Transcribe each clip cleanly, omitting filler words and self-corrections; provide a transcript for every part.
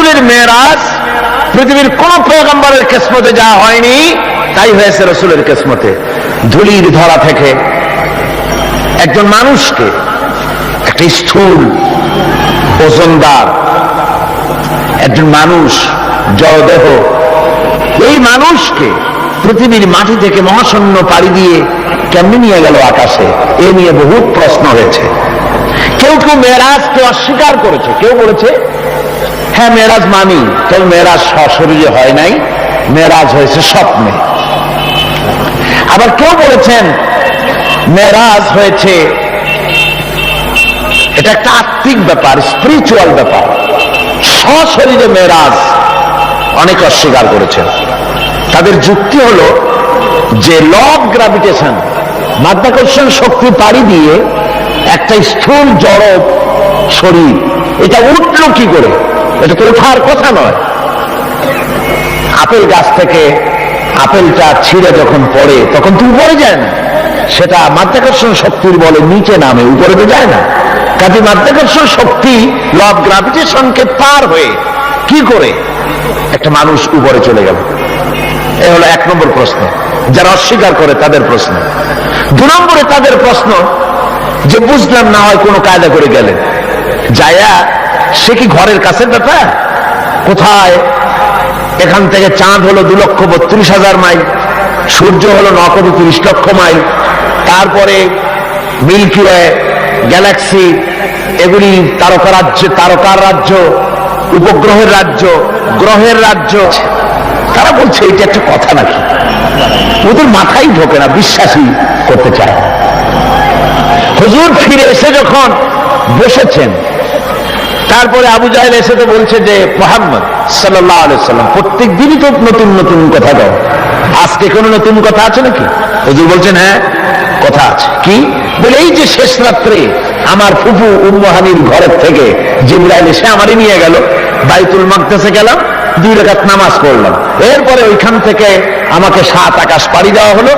রসুলের মেরাজ পৃথিবীর কোন পয়গম্বরের কিসমতে যা হয়নি তাই হয়েছে রসুলের কিসমতে। ধুলির ধরা থেকে একজন মানুষকে, একটা স্থূল ওজনদার একজন মানুষ, জড়দেহ, এই মানুষকে পৃথিবীর মাটি থেকে মহাশূন্য পাড়ি দিয়ে কেমনি নিয়ে গেল আকাশে, এ নিয়ে বহু প্রশ্ন হয়েছে। কেউ কেউ মেরাজকে অস্বীকার করেছে, কেউ বলেছে হ্যাঁ মেরাজ মানি, তবে মেরাজ সশরীরে হয় নাই, মেরাজ হয়েছে স্বপ্নে। আবার কেউ বলেছেন মেরাজ হয়েছে এটা একটা আত্মিক ব্যাপার, স্পিরিচুয়াল ব্যাপার, সশরীরে মেরাজ। অনেক অস্বীকার করেছেন। তাদের যুক্তি হলো যে ল অফ গ্রাভিটেশন, মাধ্যাকর্ষণ শক্তি পাড়ি দিয়ে একটা স্থূল জড় শরীর এটা উঠল কি করে? এটা তো ওঠার কথা নয়। আপেল গাছ থেকে আপেলটা ছিঁড়ে যখন পড়ে তখন তো উপরে যায় না, সেটা মাধ্যাকর্ষণ শক্তির বলে নিচে নামে, উপরে তো যায় না। কাজে মাধ্যাকর্ষণ শক্তি ল অফ গ্রাভিটেশনকে পার হয়ে কি করে একটা মানুষ উপরে চলে গেল? এ হলো 1 নম্বর প্রশ্ন, যারা অস্বীকার করে তাদের প্রশ্ন। 2 নম্বরে তাদের প্রশ্ন যে বুঝলাম না হয় কোনো কায়দা করে গেলেন, যায়া সে কি ঘরের কাছের ব্যাপার? কোথায়? এখান থেকে চাঁদ হলো 2,32,000 মাইল, সূর্য হলো 9,30,00,000 মাইল, তারপরে মিল্কি ওয়ে, গ্যালাক্সি, এগুলি তারকার রাজ্য, উপগ্রহের রাজ্য, গ্রহের রাজ্য। তারা বলছে এটা একটা কথা নাকি? ওদের মাথায় ঢোকে না, বিশ্বাসই করতে চায়। হুজুর ফিরে এসে যখন বসেছেন, তারপরে আবু জাহেল এসে তো বলছে যে মুহাম্মদ সাল্লাল্লাহু আলাইহি ওয়াসাল্লাম প্রত্যেক দিনই তো নতুন নতুন কথা দাও, আজকে কোনো নতুন কথা আছে নাকি? হুজুর বলছেন হ্যাঁ কথা আছে। কি বলে? এই যে শেষ রাত্রে আমার ফুফু উম্মু হানির ঘরের থেকে জিবরাইল এসে আমারই নিয়ে গেল, বাইতুল মাকদাসে গেলাম, 2 রাকাত নামাজ পড়লাম, এরপরে ওইখান থেকে আমাকে 7 আকাশ পাড়ি দেওয়া হলো,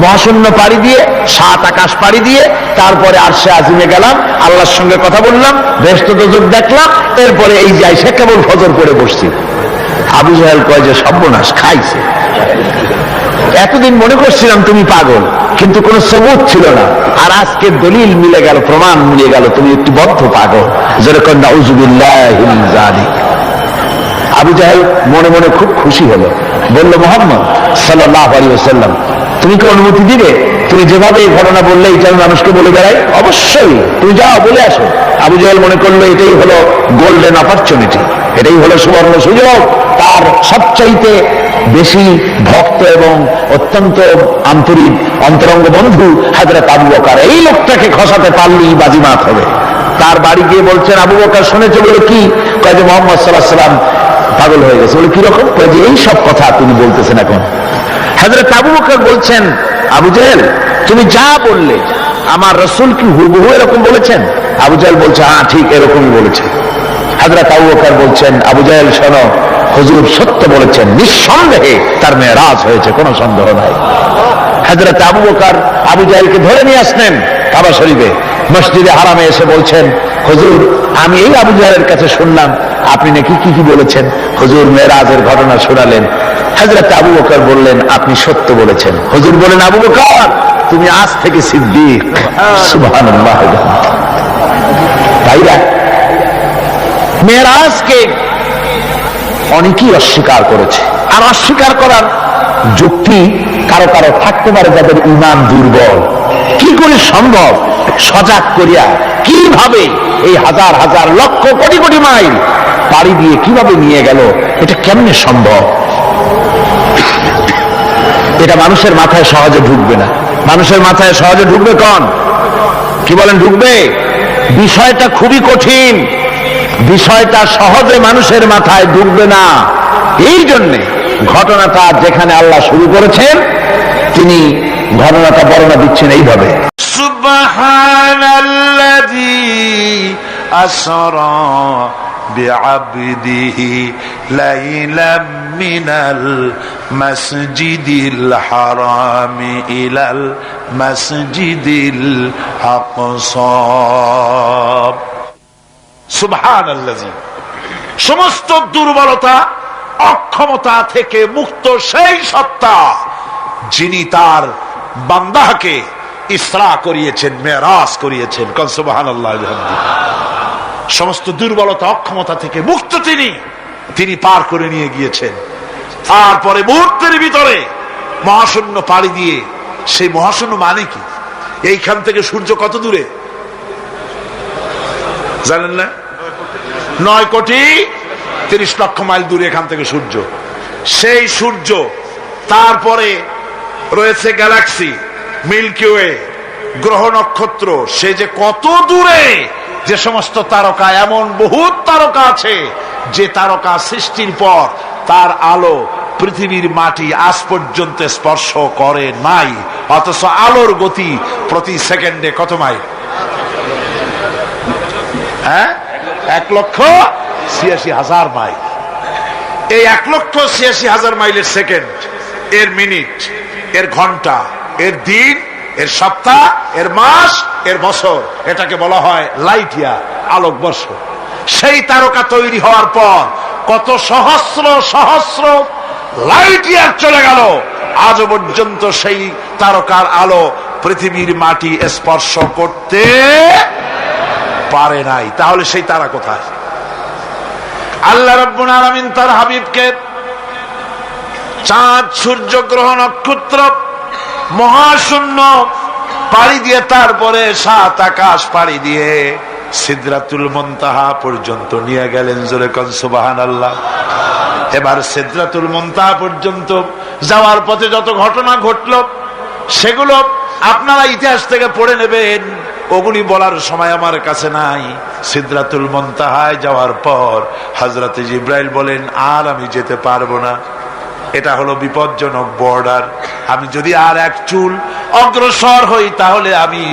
মহাশূন্য পাড়ি দিয়ে 7 আকাশ পাড়ি দিয়ে তারপরে আরশে আজিমে গেলাম, আল্লাহর সঙ্গে কথা বললাম, বেহেশত দোজখ দেখলাম, এরপরে এই যাই সে কেবল ফজর করে বসছি। আবু জাহেল কয় যে সর্বনাশ, খাইছে। এতদিন মনে করছিলাম তুমি পাগল, কিন্তু কোনো সবুত ছিল না, আর আজকে দলিল মিলে গেল, প্রমাণ মিলে গেল তুমি একটি বদ্ধ পাগল। যেরকম নাউযুবিল্লাহি মিন যালিক। আবু জাহেল মনে মনে খুব খুশি হলো, বলল মুহাম্মদ সাল্লাল্লাহু আলাইহি ওয়াসাল্লাম তুমি কি অনুমতি দিবে? তুমি যেভাবে এই ঘটনা বললে এটা আমি মানুষকে বলে বেড়াই? অবশ্যই, তুমি যাও বলে আসো। আবু জাহেল মনে করলো এটাই হলো গোল্ডেন অপরচুনিটি, এটাই হলো সুবর্ণ সুযোগ। তার সবচাইতে বেশি ভক্ত এবং অত্যন্ত আন্তরিক অন্তরঙ্গ বন্ধু হযরত আবু বকর, এই লোকটাকে খসাতে পারলেই বাজিমাত হবে। তার বাড়ি গিয়ে বলছেন আবু বকর শুনেছে? বলে কি? কয় যে মুহাম্মদ সাল্লাল্লাহু আলাইহি ওয়াসাল্লাম পাগল হয়ে গেছে। বলে কিরকম? কয় যে এই সব কথা তিনি বলতেছেন এখন। হযরত আবু বকর বলছেন আবু জাহেল তুমি যা বললে আমার রাসূল কি হুবহু এরকম বলেছেন? আবু জাহেল বলছে হ্যাঁ ঠিক এরকমই বলেছে। হযরত আবু বকর বলছেন আবু জাহেল শোনো, হুজুর সত্য বলেছেন, নিঃসন্দেহে তার মেরাজ হয়েছে, কোনো সন্দেহ নাই। হযরত আবু বকর আবু জাহেলকে ধরে নিয়ে আসলেন কাবা শরীফে, মসজিদে হারামে এসে বলছেন হুজুর আমি এই আবু জাহেলের কাছে শুনলাম আপনি নাকি কি কি বলেছেন। হুজুর মেরাজের ঘটনা শোনালেন। হযরত আবু বকর বললেন আপনি সত্য বলেছেন। হুজুর বলেন আবু বকর তুমি আজ থেকে সিদ্দিক। সুবহানাল্লাহ। ভাইরা, মেরাজকে অনেকেই অস্বীকার করেছে, আর অস্বীকার করার যুক্তি কারো কারো থাকতে পারে যাদের ঈমান দুর্বল। কি করে সম্ভব? সজাগ করিয়া কিভাবে এই হাজার হাজার লক্ষ কোটি কোটি মাইল পাড়ি দিয়ে কিভাবে নিয়ে গেল, এটা কেমনে সম্ভব? এটা মানুষের মাথায় সহজে ঢুকবে না। মানুষের মাথায় সহজে ঢুকবে কোন? কি বলেন ঢুকবে? বিষয়টা খুবই কঠিন, বিষয়টা সহজে মানুষের মাথায় ঢুকবে না। এই জন্যে ঘটনাটা যেখানে আল্লাহ শুরু করেছেন তিনি ঘটনাটা বর্ণনা দিচ্ছেন এইভাবে, সুবহানাল্লাযী আসরা বিআবদিহি লাইলাম মিনাল মাসজিদিল হারামি ইলাল মাসজিদিল আকসা। সুবহানাল্লাযী, সমস্ত দুর্বলতা অক্ষমতা থেকে মুক্ত সেই সত্তা যিনি তার বান্দাকে ইসরা করিয়েছেন, মেরাজ করিয়েছেন। কোন সুবহানাল্লাহ। সমস্ত দুর্বলতা অক্ষমতা থেকে মুক্ত তিনি পার করে নিয়ে গিয়েছেন। তারপরে মুহূর্তের ভিতরে মহাশূন্য পাড়ি দিয়ে, সেই মহাশূন্য মানে কি? এইখান থেকে সূর্য কত দূরে জানেন না? 9,30,00,000 মাইল দূরে এখান থেকে সূর্য। সেই সূর্য, তারপরে রয়েছে গ্যালাক্সি, মিল্কি ওয়ে, গ্রহ নক্ষত্র, সে যে কত দূরে, যে সমস্ত তারকা, এমন বহুত তারকা আছে যে তারকা সৃষ্টির পর তার আলো পৃথিবীর মাটি আজ পর্যন্ত স্পর্শ করে নাই, অথচ আলোর গতি প্রতি সেকেন্ডে কত মাইল? 1,86,000 মাইল। এই 1,86,000 মাইলের সেকেন্ড, এর মিনিট, এর ঘন্টা, এর দিন, এর সপ্তাহ, এর মাস, এর বছর, এটাকে বলা হয় লাইট ইয়ার, আলোকবর্ষ। সেই তারকা তৈরি হওয়ার পর কত সহস্র সহস্র লাইট ইয়ার চলে গেল, আজ পর্যন্ত সেই তারকার আলো পৃথিবীর মাটি স্পর্শ করতে পারে নাই। তাহলে সেই তারা কোথায়? আল্লাহ রাব্বুল আলামিন তার হাবিবকে চাঁদ, সূর্য, গ্রহ, নক্ষত্র, মহাশূন্য পাড়ি দিয়ে, তারপরে 7 আকাশ পাড়ি দিয়ে সিদরাতুল মুনতাহা পর্যন্ত নিয়ে গেলেন। জোরে কোন সুবহানাল্লাহ। এবার সিদরাতুল মুনতাহা পর্যন্ত যাওয়ার পথে যত ঘটনা ঘটলো সেগুলো আপনারা ইতিহাস থেকে পড়ে নেবেন, ওগুলি বলার সময় আমার কাছে নাই। সিদরাতুল মুনতাহায় যাওয়ার পর হযরত জিবরাইল বলেন, আর আমি যেতে পারবো না, এটা হলো বিপজ্জনক বর্ডার। আমি যদি আর এক চুল অগ্রসর হই তাহলে আমি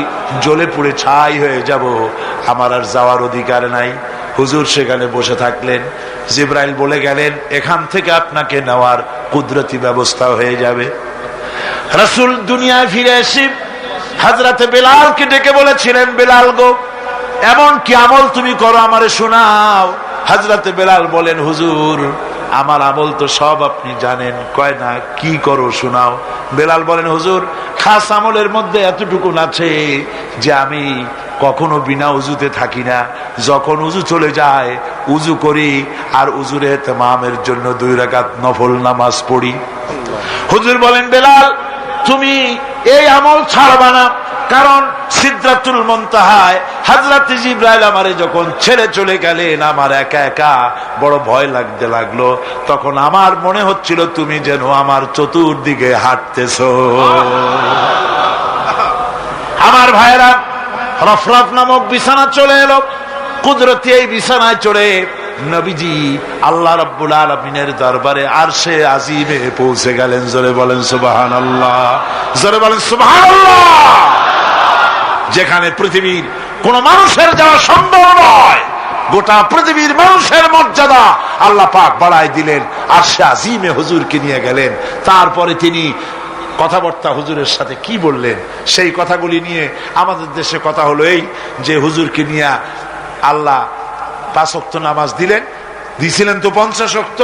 জ্বলে পুড়ে ছাই হয়ে যাব, আমার আর যাওয়ার অধিকার নাই। হুজুর সেখানে বসে থাকলেন। জিবরাইল বলে গেলেন, এখান থেকে আপনাকে নেওয়ার কুদরতি ব্যবস্থা হয়ে যাবে। রাসূল দুনিয়ায় ফিরে এসে হযরতে বেলালকে ডেকে বলেছিলেন, বেলাল গো, এমন কি আমল তুমি করো আমারে শোনাও। হযরতে বেলাল বলেন, হুজুর আমার আমল তো সব আপনি জানেন। কয় না, কি করো শোনাও। বেলাল বলেন, হুজুর খাস আমলের মধ্যে এতটুকু আছে যে আমি কখনো বিনা উজুতে থাকি না, যখন উজু চলে যায় উজু করি, আর উজুর ইহতিমামের জন্য 2 রাকাত নফল নামাজ পড়ি। হুজুর বলেন, বেলাল তুমি এই আমল ছাড়বা না, কারণ সিদরাতুল মুনতাহায় হযরত জিবরাইল আমারে যখন ছেড়ে চলে গেলেন, আমার একা একা বড় ভয় লাগতে লাগলো। তখন আমার মনে হচ্ছিল তুমি যেন আমার চতুর্দিকে হাঁটতেছো। আমার ভাইরা, রফরফ নামক বিছানা চলে এলো। কুদরতি এই বিছানায় চড়ে নবীজি আল্লাহ রাব্বুল আলামিনের দরবারে আরশে আজিমে পৌঁছে গেলেন। জোরে বলেন সুবহানাল্লাহ, জোরে বলেন সুবহানাল্লাহ। যেখানে পৃথিবীর কোন মানুষের যাওয়া সম্ভব নয়, গোটা পৃথিবীর মানুষের মর্যাদা আল্লাহ পাক বাড়ায় দিলেন, আরশে আজিমে হুজুরকে নিয়ে গেলেন। তারপরে তিনি কথাবার্তা হুজুরের সাথে কি বললেন, সেই কথাগুলি নিয়ে আমাদের দেশে কথা হলো এই যে হুজুরকে নিয়ে আল্লাহ 5 ওয়াক্ত নামাজ দিছিলেন তো 50 ওয়াক্ত।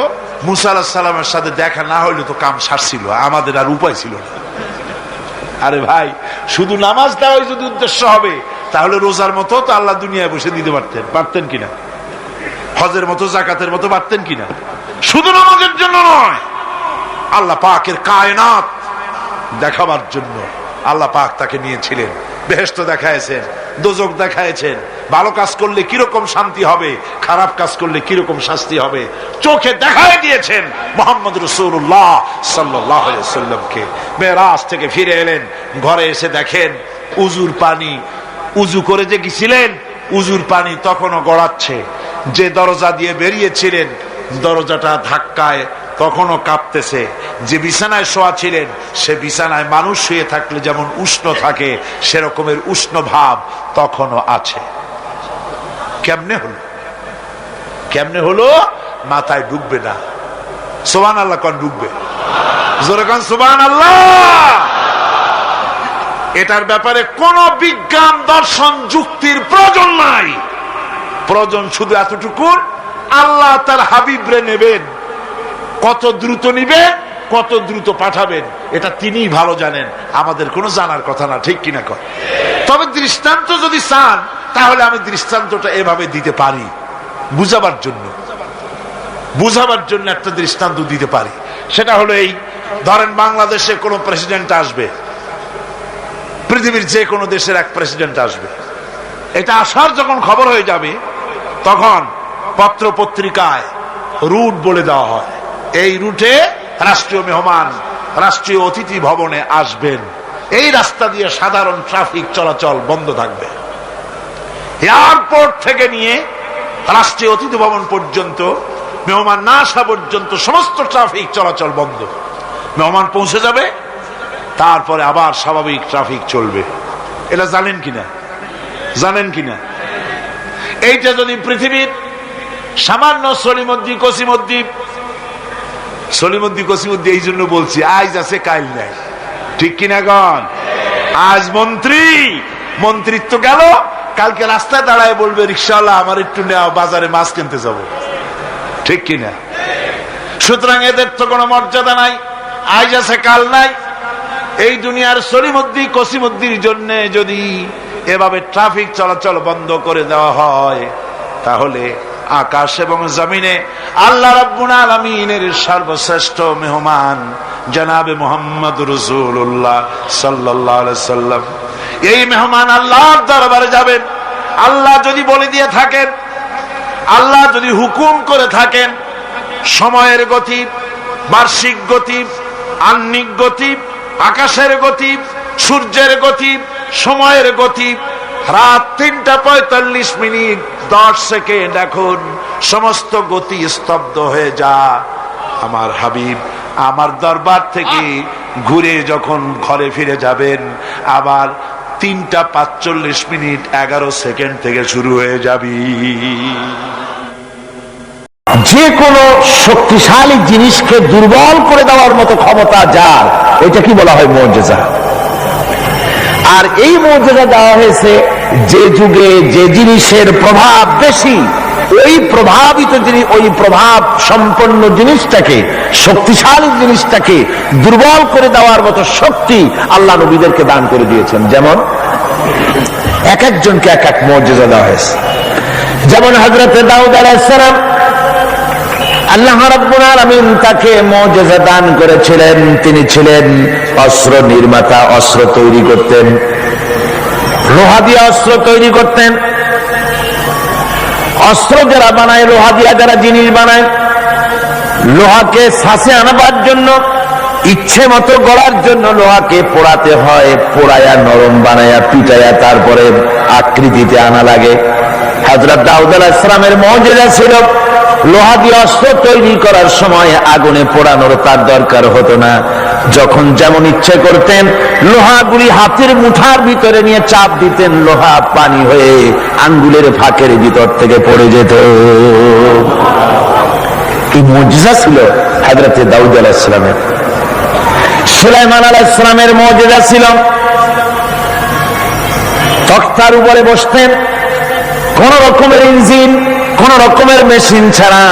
মুসা আলাইহিস সালামের সাথে দেখা না হইলে তো কাম সারছিল, আমাদের আর উপায় ছিল না। আরে ভাই, শুধু নামাজ দেওয়াই যদি উদ্দেশ্য হবে তাহলে রোজার মতো তো আল্লাহ দুনিয়ায় বসে দিতে পারতেন কিনা, হজের মতো, যাকাতের মতো পারতেন কিনা? শুধু নামাজের জন্য নয়, আল্লাহ পাকের কায়নাত দেখাবার জন্য আল্লাহ পাক তাকে নিয়েছিলেন। বেহেশত দেখাইছেন, দোজখ দেখাইছেন, ভালো কাজ করলে কিরকম শান্তি হবে, খারাপ কাজ করলে কিরকম শাস্তি হবে চোখে দেখাই দিয়েছেন মুহাম্মদ রাসূলুল্লাহ সাল্লাল্লাহু আলাইহি ওয়াসাল্লামকে। মেরাজ থেকে ফিরে এলেন, ঘরে এসে দেখেন উজুর পানি, উজু করে যে গেছিলেন উজুর পানি তখনও গড়াচ্ছে। যে দরজা দিয়ে বেরিয়েছিলেন দরজাটা ধাক্কায় তখনও কাঁপতেছে। যে বিছানায় শোয়া ছিলেন সে বিছানায় মানুষ শুয়ে থাকলে যেমন উষ্ণ থাকে সেরকমের উষ্ণ ভাব তখনও আছে। কেমনে হলো মাথায় ঢুকবে না। সুবহানাল্লাহ কোন ঢুকবে? জোরে কোন সুবহানাল্লাহ। এটার ব্যাপারে কোন বিজ্ঞান, দর্শন, যুক্তির প্রয়োজন নাই। প্রয়োজন শুধু এতটুকু, আল্লাহ তার হাবিবরে নেবেন, কত দ্রুত নিবেন, কত দ্রুত পাঠাবেন, এটা তিনিই ভালো জানেন, আমাদের কোনো জানার কথা না, ঠিক কিনা কর। তবে দৃষ্টান্ত যদি চান তাহলে আমি দৃষ্টান্তটা এভাবে দিতে পারি, বুঝাবার জন্য একটা দৃষ্টান্ত দিতে পারি। সেটা হলো এই, ধরেন বাংলাদেশে কোনো প্রেসিডেন্ট আসবে, পৃথিবীর যে কোনো দেশের এক প্রেসিডেন্ট আসবে, এটা আসার যখন খবর হয়ে যাবে তখন পত্র পত্রিকায় রুট বলে দেওয়া হয়, এই রুটে রাষ্ট্রীয় মেহমান রাষ্ট্রীয় অতিথি ভবনে আসবেন, এই রাস্তা দিয়ে সাধারণ ট্রাফিক চলাচল বন্ধ থাকবে। এয়ারপোর্ট থেকে নিয়ে রাষ্ট্রীয় অতিথি ভবন পর্যন্ত মেহমান না আসা পর্যন্ত সমস্ত ট্রাফিক চলাচল বন্ধ। মেহমান পৌঁছে যাবে, তারপরে আবার স্বাভাবিক ট্রাফিক চলবে। এটা জানেন কিনা? এইটা যদি পৃথিবীর সামান্য সলিমদ্দি কসিমদ্দি, এই জন্য বলছি আজ আছে কাল নাই, ঠিক কিনা গণ? আজ মন্ত্রিত্ব গেল, কালকে রাস্তায় দাঁড়ায় বলবে রিক্সাওয়ালা আমার একটু নেওয়া, বাজারে মাছ কিনতে যাব, ঠিক কিনা? সুতরাং এদের তো কোনো মর্যাদা নাই, আজ আছে কাল নাই। এই দুনিয়ার সলিমদ্দি কসিমদ্দির জন্য যদি এভাবে ট্রাফিক চলাচল বন্ধ করে দেওয়া হয়, তাহলে আকাশ এবং জমিনে আল্লাহ রাব্বুল আলামিনের সর্বশ্রেষ্ঠ মেহমান জনাবে মুহাম্মদ রাসূলুল্লাহ সাল্লাল্লাহু আলাইহি সাল্লাম, এই মেহমান আল্লাহর দরবারে যাবেন। আল্লাহ যদি বলে দিয়ে থাকেন, আল্লাহ যদি হুকুম করে থাকেন, সময়ের গতি, বার্ষিক গতি, আহ্নিক গতি, আকাশের গতি, সূর্যের গতি, সময়ের গতি, রাত 3:45 এখন সমস্ত গতি স্তব্ধ হয়ে যা, আমার হাবিব আমার দরবার থেকে ঘুরে যখন ঘরে ফিরে যাবেন, আবার 3:45 থেকে শুরু হয়ে যাবি। যে কোনো শক্তিশালী জিনিসকে দুর্বল করে দেওয়ার মতো ক্ষমতা যার, এটা কি বলা হয়? মুজিজা। আর এই মুজিজা দেওয়া হয়েছে যে যুগে যে জিনিসের প্রভাব বেশি, ওই প্রভাব সম্পন্ন জিনিসটাকে, শক্তিশালী জিনিসটাকে দুর্বল করে দেওয়ার মতো শক্তি আল্লাহ নবীদেরকে দান করে দিয়েছেন। যেমন এক একজনকে এক এক মুজিজা দেওয়া হয়েছে। যেমন হযরত দাউদ আলাইহিস সালাম, আল্লাহ রাব্বুল আলামিন তাকে মুজিজা দান করেছিলেন, তিনি ছিলেন অস্ত্র নির্মাতা, অস্ত্র তৈরি করতেন, লোহা দিয়ে অস্ত্র তৈরি করতেন। অস্ত্র যারা বানায়, লোহা দিয়া যারা জিনিস বানায়, লোহাকে শ্বাসে আনাবার জন্য, ইচ্ছে মতো গড়ার জন্য লোহাকে পোড়াতে হয়, পোড়ায়া নরম বানায়া পিটায়া তারপরে আকৃতিতে আনা লাগে। হযরত দাউদ আলাইহিস সালামের মুজিজা ছিল লোহা দিয়ে অস্ত্র তৈরি করার সময় আগুনে পোড়ানোর তার দরকার হতো না, যখন যেমন ইচ্ছে করতেন লোহাগুলি হাতের মুঠার ভিতরে নিয়ে চাপ দিতেন, লোহা পানি হয়ে আঙ্গুলের ফাঁকের ভিতর থেকে পড়ে যেত। এই মুজিজা ছিল হযরত দাউদ আলাইহিস সালামের। সুলাইমান আলাইহিস সালামের মুজিজা ছিল তক্তার উপরে বসতেন, কোন রকমের ইঞ্জিন, কোন রকমের মেশিন ছাড়া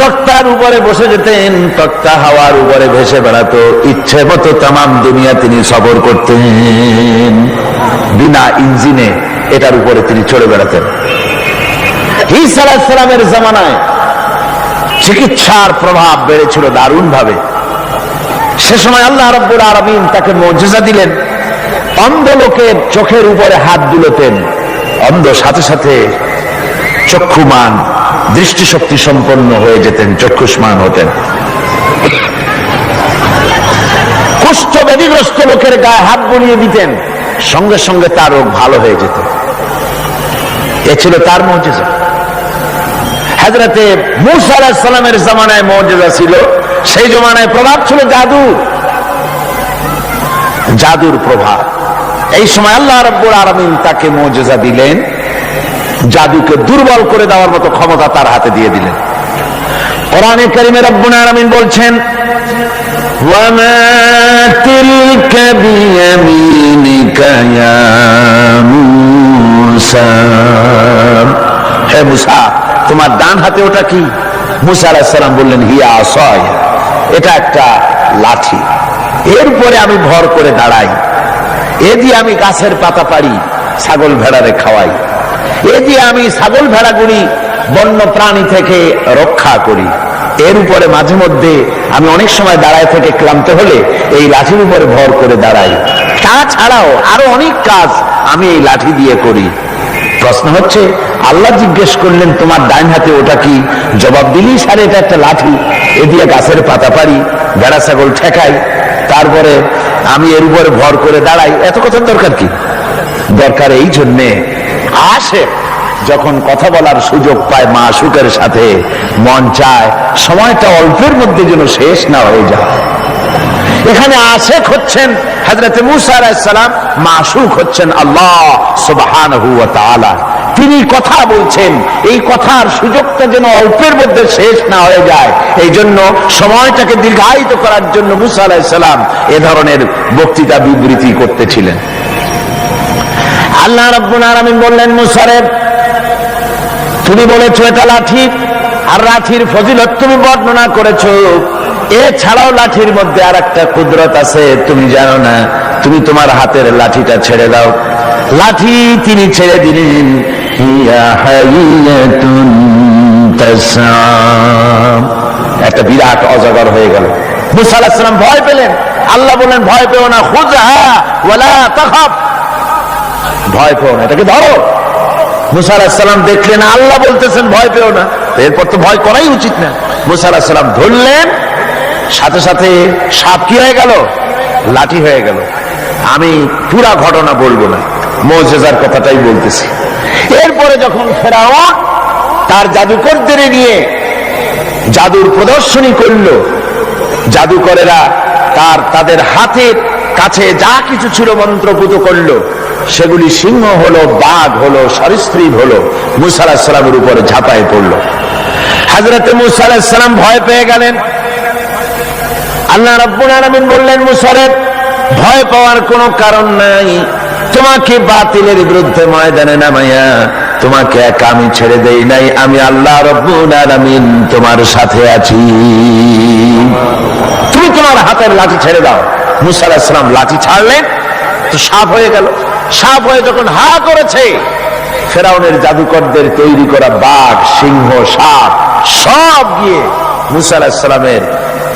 তক্তার উপরে বসে যেতেন, তক্তা হাওয়ার উপরে ভেসে বেড়াতো, ইচ্ছে মতো তামাম দুনিয়া তিনি সফর করতেন, বিনা ইঞ্জিনে এটার উপরে তিনি চলে বেড়াতেন। ঈসা আলাইহিস সালামের জামানায় চিকিৎসার প্রভাব বেড়েছিল দারুণ ভাবে। সে সময় আল্লাহ রাব্বুল আলামিন তাকে মুজিজা দিলেন, অন্ধ লোকের চোখের উপরে হাত বুলোতেন, অন্ধ সাথে সাথে চক্ষুমান, দৃষ্টিশক্তি সম্পন্ন হয়ে যেতেন, চক্ষুষ্মান হতেন। কুষ্ঠ ব্যাধিগ্রস্ত লোকের গায়ে হাত বুলিয়ে দিতেন, সঙ্গে সঙ্গে তার রোগ ভালো হয়ে যেত। এ ছিল তার মুজিজা। হযরতে মূসা আলাইহিস সালামের জামানায় মুজিজা ছিল, সেই জামানায় প্রভাব ছিল জাদুর প্রভাব। এই সময় আল্লাহ রাব্বুল আলামিন তাকে মুজিজা দিলেন, জাদুকে দুর্বল করে দেওয়ার মতো ক্ষমতা তার হাতে দিয়ে দিলেন। কোরআনে কারীমে রব্বুল আলামিন বলছেন, ওয়া মা তিলকা বিয়ামিনিকা ইয়া মূসা, হে মূসা তোমার ডান হাতে ওটা কি? মুসা আলাইহিস সালাম বললেন, হিয়া আসায়, এটা একটা লাঠি। এরপরে আমি ভর করে দাঁড়াই, এ দিয়ে আমি গাছের পাতা পারি, ছাগল ভেড়ারে খাওয়াই, এ দিয়ে আমি ছাগল ভেড়াগুলি বন্য প্রাণী থেকে রক্ষা করি। এর উপরে মাঝে মধ্যে আমি অনেক সময় দাঁড়ায় থেকে ক্লান্ত হলে এই লাঠির উপরে ভর করে দাঁড়াই। তাছাড়াও আরো অনেক কাজ আমি এই লাঠি দিয়ে করি। প্রশ্ন হচ্ছে, আল্লাহ জিজ্ঞেস করলেন তোমার ডাইন হাতে ওটা কি? জবাব দিলি স্যার এটা একটা লাঠি, এ দিয়ে গাছের পাতা পারি, ভেড়া ছাগল ঠেকাই, তারপরে আমি এর উপরে ভর করে দাঁড়াই। এত কথার দরকার কি? দরকার এই জন্যে আসে যখন কথা বলার সুযোগ পায় মাশূকের সাথে, মন চায় সময়টা অল্পের মধ্যে যেন শেষ না হয়ে যায়। এখানে আশেক হচ্ছেন হযরত মুসা আলাইহিস সালাম, মাশূক হচ্ছেন আল্লাহ সুবহানাহু ওয়া তাআলা। তিনি কথা বলছেন, এই কথার সুযোগটা যেন অল্পের মধ্যে শেষ না হয়ে যায়, এই জন্য সময়টাকে দীর্ঘায়িত করার জন্য মুসা আলাইহিস সালাম এ ধরনের বক্তৃতা বিবৃতি করতেছিলেন। আল্লাহ রাব্বুল আলামিন বললেন, মুসা রে, তুমি বলেছো এটা লাঠি, আর লাঠির ফজিলত তুমি বর্ণনা করেছো, এছাড়াও লাঠির মধ্যে আর একটা কুদরত আছে, তুমি জানো না? তুমি তোমার হাতের লাঠিটা ছেড়ে দাও। লাঠি তিনি ছেড়ে দিলেন, একটা বিরাট অজগর হয়ে গেল। মুসা আলাইহিস সালাম ভয় পেলেন। আল্লাহ বললেন, ভয় পেও না, খুযহা ওয়ালা তাখাফ, ভয় পেও না, এটাকে ধরো। মুসা আলাইহিস সালাম দেখলেন আল্লাহ বলতেছেন ভয় পেও না, এরপর তো ভয় করাই উচিত না। মুসা আলাইহিস সালাম ধরলেন, সাথে সাথে সাপ কি হয়ে গেল? লাঠি হয়ে গেল। আমি পুরা ঘটনা বলবো না, মুজিজার কথাটাই বলতেছি। এরপরে যখন ফেরাউন তার জাদুকরদের নিয়ে জাদুর প্রদর্শনী করল, জাদুকরেরা তাদের হাতের কাছে যা কিছু ছিল মন্ত্রপুত করলো, সেগুলি সিংহ হলো, বাঘ হলো, সরীসৃপ হলো, মুসা আলাইহিস সালামের উপরে ঝাঁপায় পড়লো। হযরত মুসা আলাইহিস সালাম ভয় পেয়ে গেলেন। আল্লাহ রাব্বুল আলামিন বললেন, মুসা রে, ভয় পাওয়ার কোনো কারণ নাই, তোমাকে বাতিলের বিরুদ্ধে ময়দানে নামাইয়া তোমাকে একা আমি ছেড়ে দেই নাই, আমি আল্লাহ রাব্বুল আলামিন তোমার সাথে আছি, তুমি তোমার হাতের লাঠি ছেড়ে দাও। মুসা আলাইহিস সালাম লাঠি ছাড়লেন, তো সাপ হয়ে গেল। সাপ হয়ে যখন হা করেছে, ফেরাউনের জাদুকরদের তৈরি করা বাঘ, সিংহ, সাপ সব গিয়ে মুসা আলাইহিস সালামের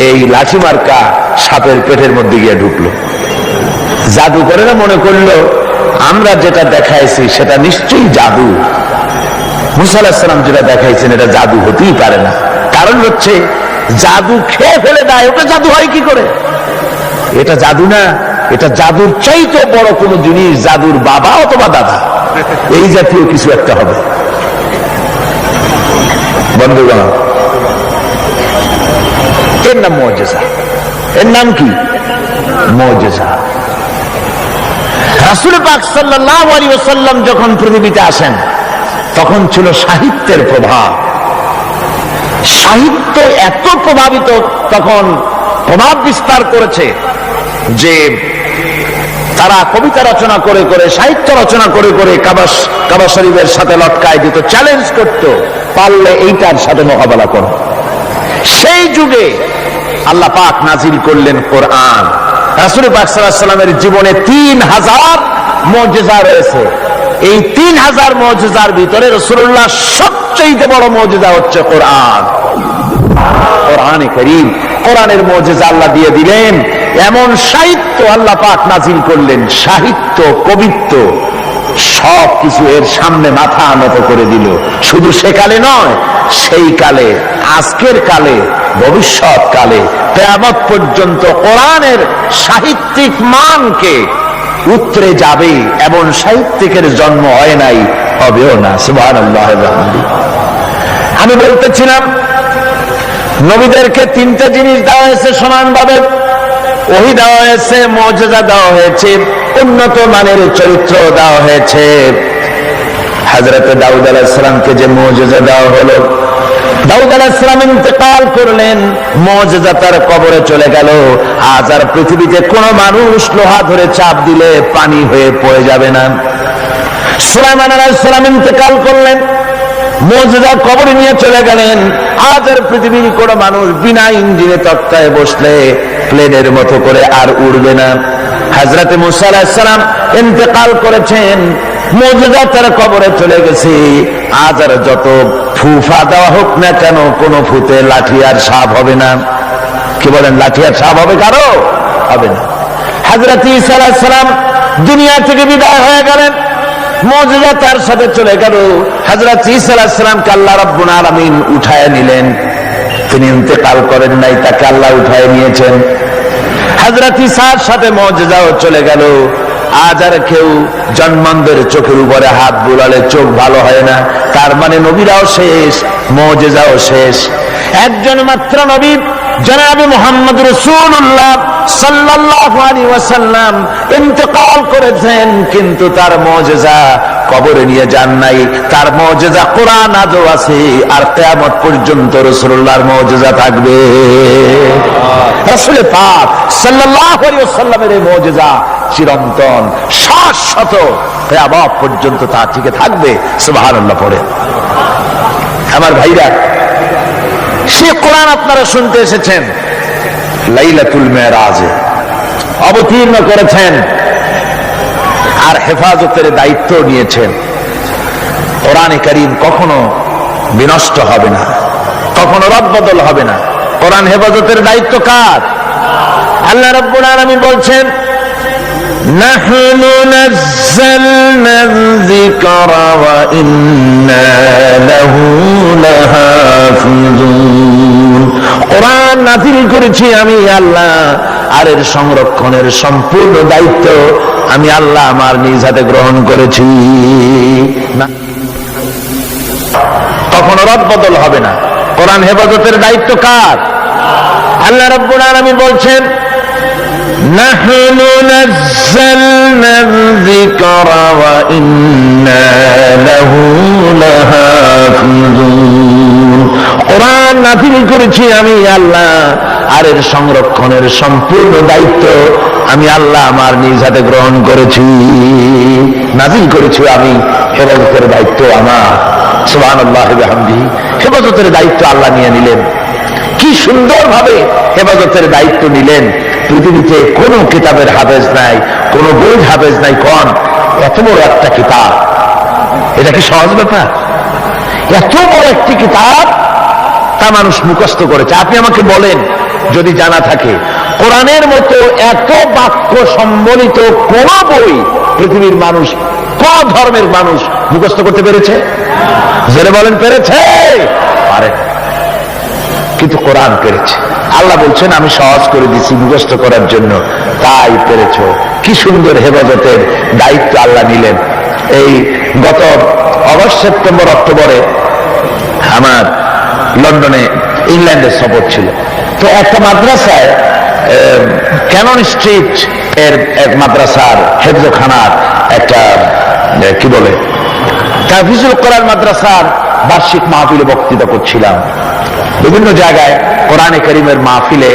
এই লাঠি মার্কা সাপের পেটের মধ্যে গিয়ে ঢুকলো। জাদুকরেরা মনে করলো আমরা যেটা দেখাইছি সেটা নিশ্চয়ই জাদু। মুসা আলাইহিস সালাম যেটা দেখাইছেন এটা জাদু হতেই পারে না। কারণ হচ্ছে জাদু খেয়ে ফেলে দেয়, ওটা জাদু হয় কি করে? এটা জাদু না, এটা জাদুর চাইতে বড় কোন জিনিস, জাদুর বাবা অথবা দাদা, এই জাতীয় কিছু একটা হবে। বন্ধুগণ, এর নাম মুজিজা। এর নাম কি? মুজিজা। রাসূল পাক সাল্লাল্লাহু আলাইহি ওয়াসাল্লাম যখন পৃথিবীতে আসেন, তখন ছিল সাহিত্যের প্রভাব। সাহিত্য এত প্রভাবিত, তখন প্রভাব বিস্তার করেছে যে তারা কবিতা রচনা করে করে, সাহিত্য রচনা করে করে কাবা শরীফের সাথে লটকায় দিত, চ্যালেঞ্জ করত, পারলে এইটার সাথে মোকাবেলা করো। সেই যুগে আল্লাহ পাক নাজিল করলেন কোরআন। রাসূল পাক সাল্লাল্লাহু আলাইহি ওয়াসাল্লামের জীবনে 3000 মুজিজা রয়েছে। এই 3000 মুজিজার ভিতরে রাসূলুল্লাহ সবচেয়ে বড় মুজিজা হচ্ছে কোরআন। কোরআনে কারীম, কোরআনের মুজিজা আল্লাহ দিয়ে দিলেন। এমন সাহিত্য আল্লাহ পাক নাজিল করলেন, সাহিত্য, কবিত্ব সব কিছু এর সামনে মাথা নত করে দিল। শুধু সেকালে নয়, সেই কালে, আজকের কালে, ভবিষ্যৎ কালে, কিয়ামত পর্যন্ত কোরআনের সাহিত্যিক মানকে উতরে যাবে, এমন সাহিত্যিকের জন্ম হয় নাই, হবেও না। সুবহানাল্লাহ। আমি বলতেছিলাম, নবীদেরকে 3টা জিনিস দেওয়া হয়েছে সমানভাবে। ওহী দেওয়া হয়েছে, মুজিজা দেওয়া হয়েছে, উন্নত মানের চরিত্র দেওয়া হয়েছে। হযরত দাউদ আলাইহিস সালামকে যে মুজিজা দেওয়া হলো, দাউদ আলাইহিস সালাম ইন্তেকাল করলেন, মুজিজা তার কবরে চলে গেল। আজ আর পৃথিবীতে কোন মানুষ লোহা ধরে চাপ দিলে পানি হয়ে পড়ে যাবে না। সুলাইমান আলাইহিস সালাম ইন্তেকাল করলেন, মুজিজা কবরে নিয়ে চলে গেলেন। আজ আর পৃথিবীর কোন মানুষ বিনা ইঞ্জিনে তক্তায় বসলে প্লেনের মতো করে আর উড়বে না। হযরত মুসা আলাইহিস সালাম ইন্তেকাল করেছেন, মুজিজা তার কবরে চলে গেছে। আজ আর যত ফুফা দেওয়া হোক না কেন, কোন ফুতে লাঠি আর সাপ হবে না। কি বলেন, লাঠি আর সাপ হবে কারো? হবে না। হযরত ঈসা আলাইহিস সালাম দুনিয়া থেকে বিদায় হয়ে গেলেন, মুজিজা তার সাথে চলে গেল। হযরত ঈসা আলাইহিস সালামকে আল্লাহ রাব্বুল আলামিন উঠায় নিলেন। তিনি ইন্তেকাল করেন নাই, তাকে আল্লাহ উঠায় নিয়েছেন। হযরত ঈসার সাথে মুজিজাও চলে গেল। আজ আর কেউ জন্মান্ধের চোখের উপরে হাত বুলালে চোখ ভালো হয় না। তার মানে নবীরাও শেষ, মুজিজাও শেষ। একজন মাত্র নবী জনাবে মুহাম্মদ রাসূলুল্লাহ সাল্লাল্লাহু আলাইহি ওয়াসাল্লাম ইন্তেকাল করেছেন, কিন্তু তার মুজিজা কবরে নিয়ে যান নাই। তার মুজিজা কোরআন আজও আছে, আর কিয়ামত পর্যন্ত রাসূলুল্লাহর মুজিজা থাকবে। রাসূল পাক সাল্লাল্লাহু আলাইহি ওয়াসাল্লামের এই মুজিজা চিরন্তন, শাশ্বত, কিয়ামত পর্যন্ত তা টিকে থাকবে। সুবহানাল্লাহ পড়ে। আমার ভাইরা, সে কোরআন আপনারা শুনতে এসেছেন, লাইলাতুল মেরাজে অবতীর্ণ করেছেন আর হেফাজতের দায়িত্ব নিয়েছেন। কোরআনে কারীম কখনো বিনষ্ট হবে না, কখনো রদবদল হবে না। কোরআন হেফাজতের দায়িত্ব কার? আল্লাহ রাব্বুল আলামিন বলছেন, নাহনু নাযালনা যিকরা ওয়া ইন্না লাহু লাহাফিজুন। কোরআন নাযিল করেছি আমি আল্লাহ, আর এর সংরক্ষণের সম্পূর্ণ দায়িত্ব আমি আল্লাহ আমার নিজ হাতে গ্রহণ করেছি। কখনো রদবদল হবে না। কোরআন হেফাজতের দায়িত্ব কার? আল্লাহ রাব্বুল আলামিন বলছেন, নাহনু নাযালনা যিকরা ওয়া ইন্না লাহু লাহাফিজুন। কোরআন নাযিল করেছি আমি আল্লাহ, আর এর সংরক্ষণের সম্পূর্ণ দায়িত্ব আমি আল্লাহ আমার নিজ হাতে গ্রহণ করেছি। নাযিল করেছি আমি, হেফাজতের দায়িত্ব আমার। সুবহানাল্লাহি ওয়া বিহামদিহি। হেফাজতের দায়িত্ব আল্লাহ নিয়ে নিলেন। কি সুন্দর ভাবে হেফাজতের দায়িত্ব নিলেন। পৃথিবীতে কোন কিতাবের হাফেজ নাই, কোন বই হাফেজ নাই। কোন এত বড় একটা কিতাব, এটা কি সহজ ব্যাপার? এত বড় একটি কিতাব তা মানুষ মুখস্থ করেছে। আপনি আমাকে বলেন, যদি জানা থাকে, কোরআনের মতো এত বাক্য সম্বলিত কোন বই পৃথিবীর মানুষ, কোন ধর্মের মানুষ মুখস্থ করতে পেরেছে? জেনে বলেন, পেরেছে? পারে, কিন্তু কোরআন পেরেছে। আল্লাহ বলছেন, আমি সহজ করে দিছি মুখস্থ করার জন্য, তাই পেরেছ। কি সুন্দর হেফাজতের দায়িত্ব আল্লাহ নিলেন। এই গত অগস্ট, সেপ্টেম্বর, অক্টোবরে আমার লন্ডনে ইংল্যান্ডের সফর ছিল। তো একটা মাদ্রাসায়, ক্যানন স্ট্রিট এর এক মাদ্রাসার হেফজখানার একটা কি বলে তাহফিজুল কোরআন মাদ্রাসার বার্ষিক মাহফিলে বক্তৃতা করছিলাম। বিভিন্ন জায়গায় কোরআনে কারীমের মাহফিলে,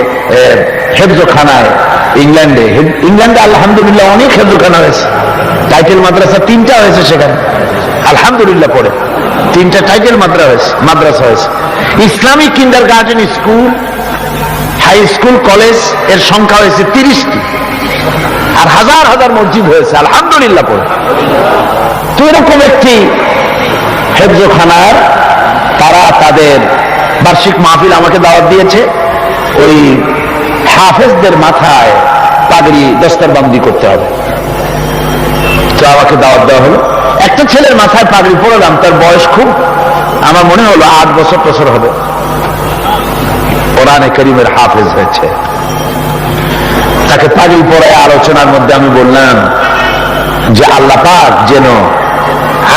হেফজখানায় ইংল্যান্ডে আলহামদুলিল্লাহ অনেক হেফজখানা হয়েছে। টাইটেল মাদ্রাসা 3টা হয়েছে সেখানে, আলহামদুলিল্লাহ পড়ে 3টা টাইটেল মাদ্রাসা হয়েছে। Islamic kindergarten school, high school, college এর সংখ্যা হয়েছে 30টি, আর হাজার হাজার মসজিদ হয়েছে, আলহামদুলিল্লাহ পড়ে। তো এরকম একটি হেফজখানার তারা তাদের বার্ষিক মাহফিল আমাকে দাওয়াত দিয়েছে। ওই হাফেজদের মাথায় পাগড়ি দস্তরবন্দি করতে হবে, তো আমাকে দাওয়াত দেওয়া হলো। একটা ছেলের মাথায় পাগড়ি পড়লাম, তার বয়স খুব, আমার মনে হলো 8 বছর হবে। কোরআনে কারীমের হাফেজ হয়েছে। তাকে পাগড়ি পরায় আলোচনার মধ্যে আমি বললাম যে আল্লাহ পাক যেন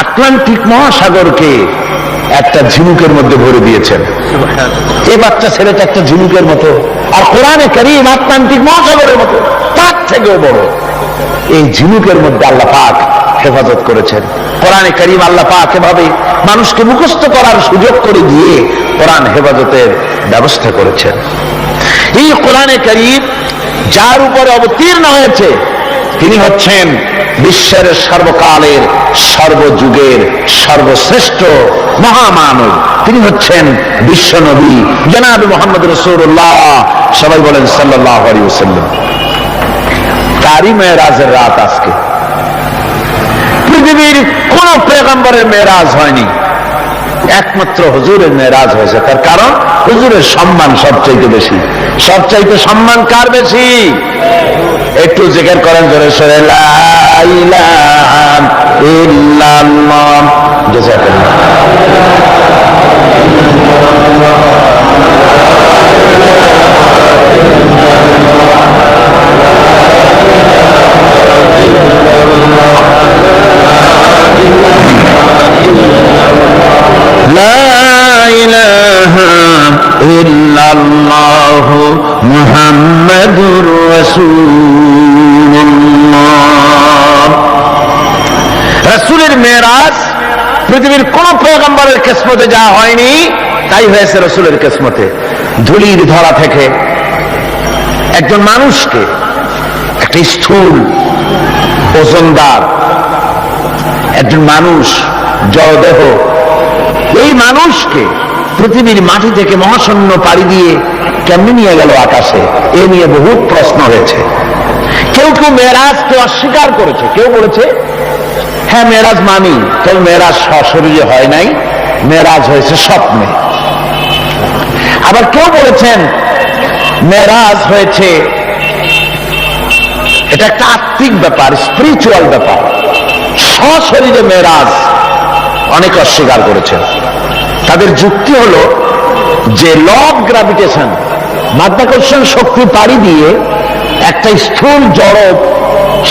আটলান্টিক মহাসাগরকে একটা ঝিনুকের মধ্যে ভরে দিয়েছেন। এই বাচ্চা ছেলেটা একটা ঝিনুকের মতো, আর কোরআনে কারীম আটলান্টিক মহাসাগরের মতো, তার থেকেও বড়। এই ঝিনুকের মধ্যে আল্লাহ পাক হেফাজত করেছেন। কোরআনে কারীম আল্লাহ পাক এভাবে মানুষকে মুখস্থ করার সুযোগ করে দিয়ে কোরআন হেফাজতের ব্যবস্থা করেছেন। এই কোরআনে কারীম যার উপরে অবতীর্ণ হয়েছে, তিনি হচ্ছেন বিশ্বের সর্বকালের সর্বযুগের সর্বশ্রেষ্ঠ মহামানব। তিনি হচ্ছেন বিশ্বনবী জনাব মুহাম্মদ রাসূলুল্লাহ, সবাই বলেন সাল্লাল্লাহু আলাইহি ওয়াসাল্লাম। তারই মেরাজের রাত আজকে। পৃথিবীর কোন পয়গম্বরের মেরাজ হয়নি, একমাত্র হুজুরের মেরাজ হয়েছে। তার কারণ হুজুরের সম্মান সবচাইতে বেশি। সবচাইতে সম্মান কার বেশি? একটু জিকির করেন জোরে সোরে, লা ইলাহা ইল্লাল্লাহ। জাযাকাল্লাহ। লা ইলাহা ইল্লাল্লাহ মুহাম্মাদুর রাসূলুল্লাহ। রাসূলের মেরাজ পৃথিবীর কোন পয়গম্বরের কিসমতে যা হয়নি তাই হয়েছে রাসূলের কিসমতে। ধুলির ধরা থেকে একজন মানুষকে, একটা স্থূল ওজনদার একজন মানুষ, জড়দেহ, এই মানুষকে পৃথিবীর মাটি থেকে মহাশূন্য পাড়ি দিয়ে কেমনি নিয়ে গেল আকাশে, এ নিয়ে বহুত প্রশ্ন হয়েছে। কেউ কেউ মেরাজকে অস্বীকার করেছে, কেউ বলেছে হ্যাঁ মেরাজ মানি, তবে মেরাজ সশরীরে হয় নাই, মেরাজ হয়েছে স্বপ্নে। আবার কেউ বলেছেন মেরাজ হয়েছে, এটা একটা আত্মিক ব্যাপার, স্পিরিচুয়াল ব্যাপার, সশরীরে মেরাজ। অনেক অস্বীকার করেছেন। তাদের যুক্তি হলো যে ল অফ গ্রাভিটেশন, মাধ্যাকর্ষণ শক্তি পাড়ি দিয়ে একটা স্থূল জড়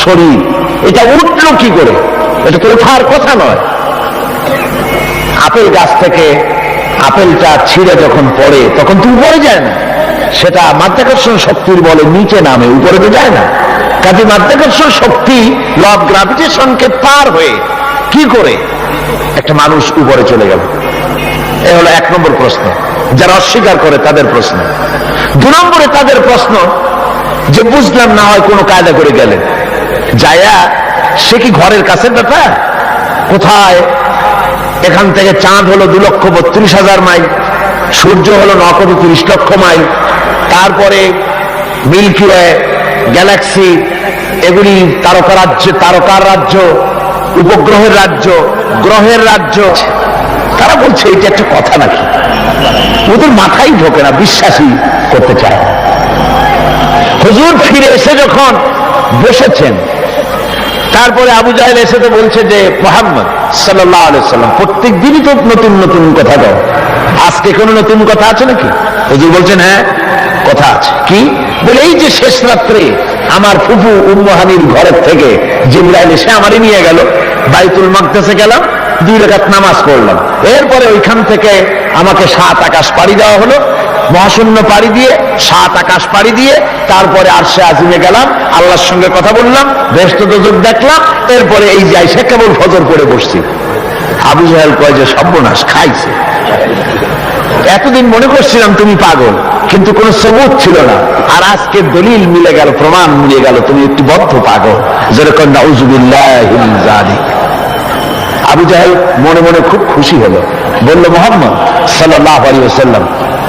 শরীর, এটা উঠলো কি করে? এটা তো ওঠার কথা নয়। আপেল গাছ থেকে আপেলটা ছিঁড়ে যখন পড়ে তখন তো উপরে যায় না, সেটা মাধ্যাকর্ষণ শক্তির বলে নিচে নামে, উপরে তো যায় না। কাজে মাধ্যাকর্ষণ শক্তি ল অফ গ্রাভিটেশনকে পার হয়ে কি করে একটা মানুষ উপরে চলে গেল? এ হলো এক নম্বর প্রশ্ন, যারা অস্বীকার করে তাদের প্রশ্ন। দু নম্বরে তাদের প্রশ্ন যে বুঝলাম না হয় কোনো কায়দা করে গেলেন, যায়া সে কি ঘরের কাছের ব্যাপার? কোথায়? এখান থেকে চাঁদ হলো 2,32,000 মাইল, সূর্য হলো 9,30,00,000 মাইল, তারপরে মিল্কি ওয়ে, গ্যালাক্সি, এগুলি তারকার রাজ্য, উপগ্রহের রাজ্য, গ্রহের রাজ্য। তারা বলছে এটা একটা কথা নাকি? ওদের মাথায় ঢোকে না, বিশ্বাসই করতে চায়। হুজুর ফিরে এসে যখন বসেছেন, তারপরে আবু জাহেল এসে তো বলছে যে মুহাম্মদ সাল্লাল্লাহু আলাইহি সাল্লাম প্রত্যেক দিনই তো নতুন নতুন কথা দাও, আজকে কোনো নতুন কথা আছে নাকি? হুজুর বলছেন হ্যাঁ কথা আছে। কি বলে? এই যে শেষ রাত্রে আমার ফুফু উম্মু হানির ঘরের থেকে জিবরাইল এসে আমারই নিয়ে গেল, বাইতুল মাকদাসে গেলাম, 2 রাকাত নামাজ পড়লাম, এরপরে ওইখান থেকে আমাকে 7 আকাশ পাড়ি দেওয়া হলো, মহাশূন্য পাড়ি দিয়ে 7 আকাশ পাড়ি দিয়ে তারপরে আরশে আজিমে গেলাম, আল্লাহর সঙ্গে কথা বললাম, বেহেশত দোজখ দেখলাম, এরপরে এই যাই সে কেবল ফজর পড়ে বসছি। আবু জাহেল কয় যে সর্বনাশ, খাইছে। এতদিন মনে করছিলাম তুমি পাগল, কিন্তু কোন সবুত ছিল না, আর আজকে দলিল মিলে গেল, প্রমাণ মিলে গেল তুমি একটি বদ্ধ পাগল। যেরকম নাউযুবিল্লাহি মিন যালিক। আবু জাহেল মনে মনে খুব খুশি হলো, বলল মুহাম্মদ সাল্লাল্লাহু আলাইহি ওয়াসাল্লাম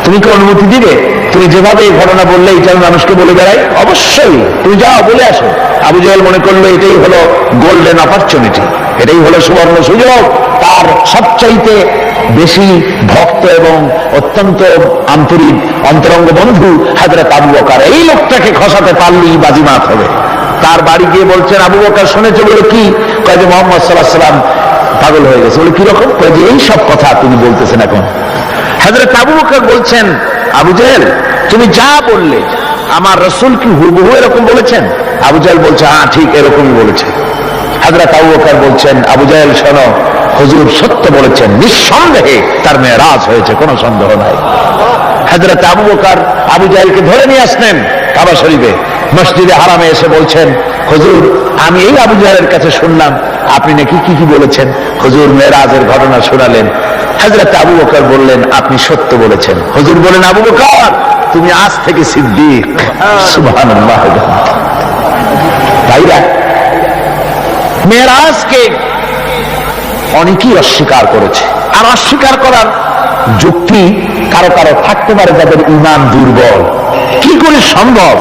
তুমি কি অনুমতি দিবে? তুমি যেভাবে এই ঘটনা বললে এটা আমি মানুষকে বলে বেড়াই, অবশ্যই তুমি যাও বলে আসো। আবু জাহেল মনে করলো এটাই হলো গোল্ডেন অপরচুনিটি, এটাই হলো সুবর্ণ সুযোগ। তার সবচাইতে বেশি ভক্ত এবং অত্যন্ত আন্তরিক অন্তরঙ্গ বন্ধু হযরত আবু বকর, এই লোকটাকে খসাতে পারলেই বাজিমাত হবে। তার বাড়ি গিয়ে বলছেন আবু বকর শুনেছে? বলে কি? কয় যে মুহাম্মদ সাল্লাল্লাহু আলাইহি ওয়াসাল্লাম পাগল হয়ে গেছে। বলে কিরকম? কয় যে এই সব কথা তুমি বলতেছেন এখন। হযরত আবু বকর বলছেন আবু জাহেল তুমি যা বললে আমার রাসূল কি হুবহু এরকম বলেছেন? আবু জাহেল বলছে হ্যাঁ ঠিক এরকমই বলেছে। হযরত আবু বকর বলছেন আবু জাহেল শোনো, হুজুর সত্য বলেছেন, নিঃসন্দেহে তার মেরাজ হয়েছে, কোনো সন্দেহ নাই। হযরত আবু বকর আবু জাহেলকে ধরে নিয়ে আসলেন কাবা শরীফে, মসজিদে হারামে এসে বলছেন হুজুর আমি এই আবু জাহেলের কাছে শুনলাম আপনি নাকি কি কি বলেছেন। হুজুর মেরাজের ঘটনা শোনালেন। হযরত আবু বকর বললেন আপনি সত্য বলেছেন। হুজুর বলেন আবু বকর তুমি আজ থেকে সিদ্দিক। সুবহানাল্লাহ। ভাইরা মেরাজকে অনেকেই অস্বীকার করেছে, আর অস্বীকার করার যুক্তি কারো কারো থাকতে পারে যাদের ঈমান দুর্বল। কি করে সম্ভব?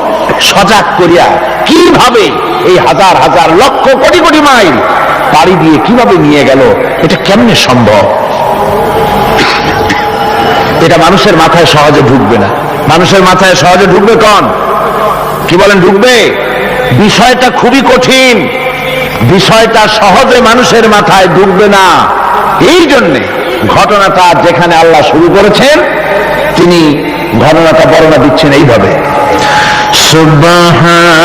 সজাগ করিয়া কিভাবে এই হাজার হাজার লক্ষ কোটি কোটি মাইল পাড়ি দিয়ে কিভাবে নিয়ে গেল, এটা কেমনে সম্ভব? এটা মানুষের মাথায় সহজে ঢুকবে না। মানুষের মাথায় সহজে ঢুকবে কোন? কি বলেন, ঢুকবে? বিষয়টা খুবই কঠিন, বিষয়টা সহজে মানুষের মাথায় ঢুকবে না। এই জন্যে ঘটনাটা যেখানে আল্লাহ শুরু করেছেন, তিনি ঘটনাটা বর্ণনা দিচ্ছেন এইভাবে: সুবহানাল্লাযী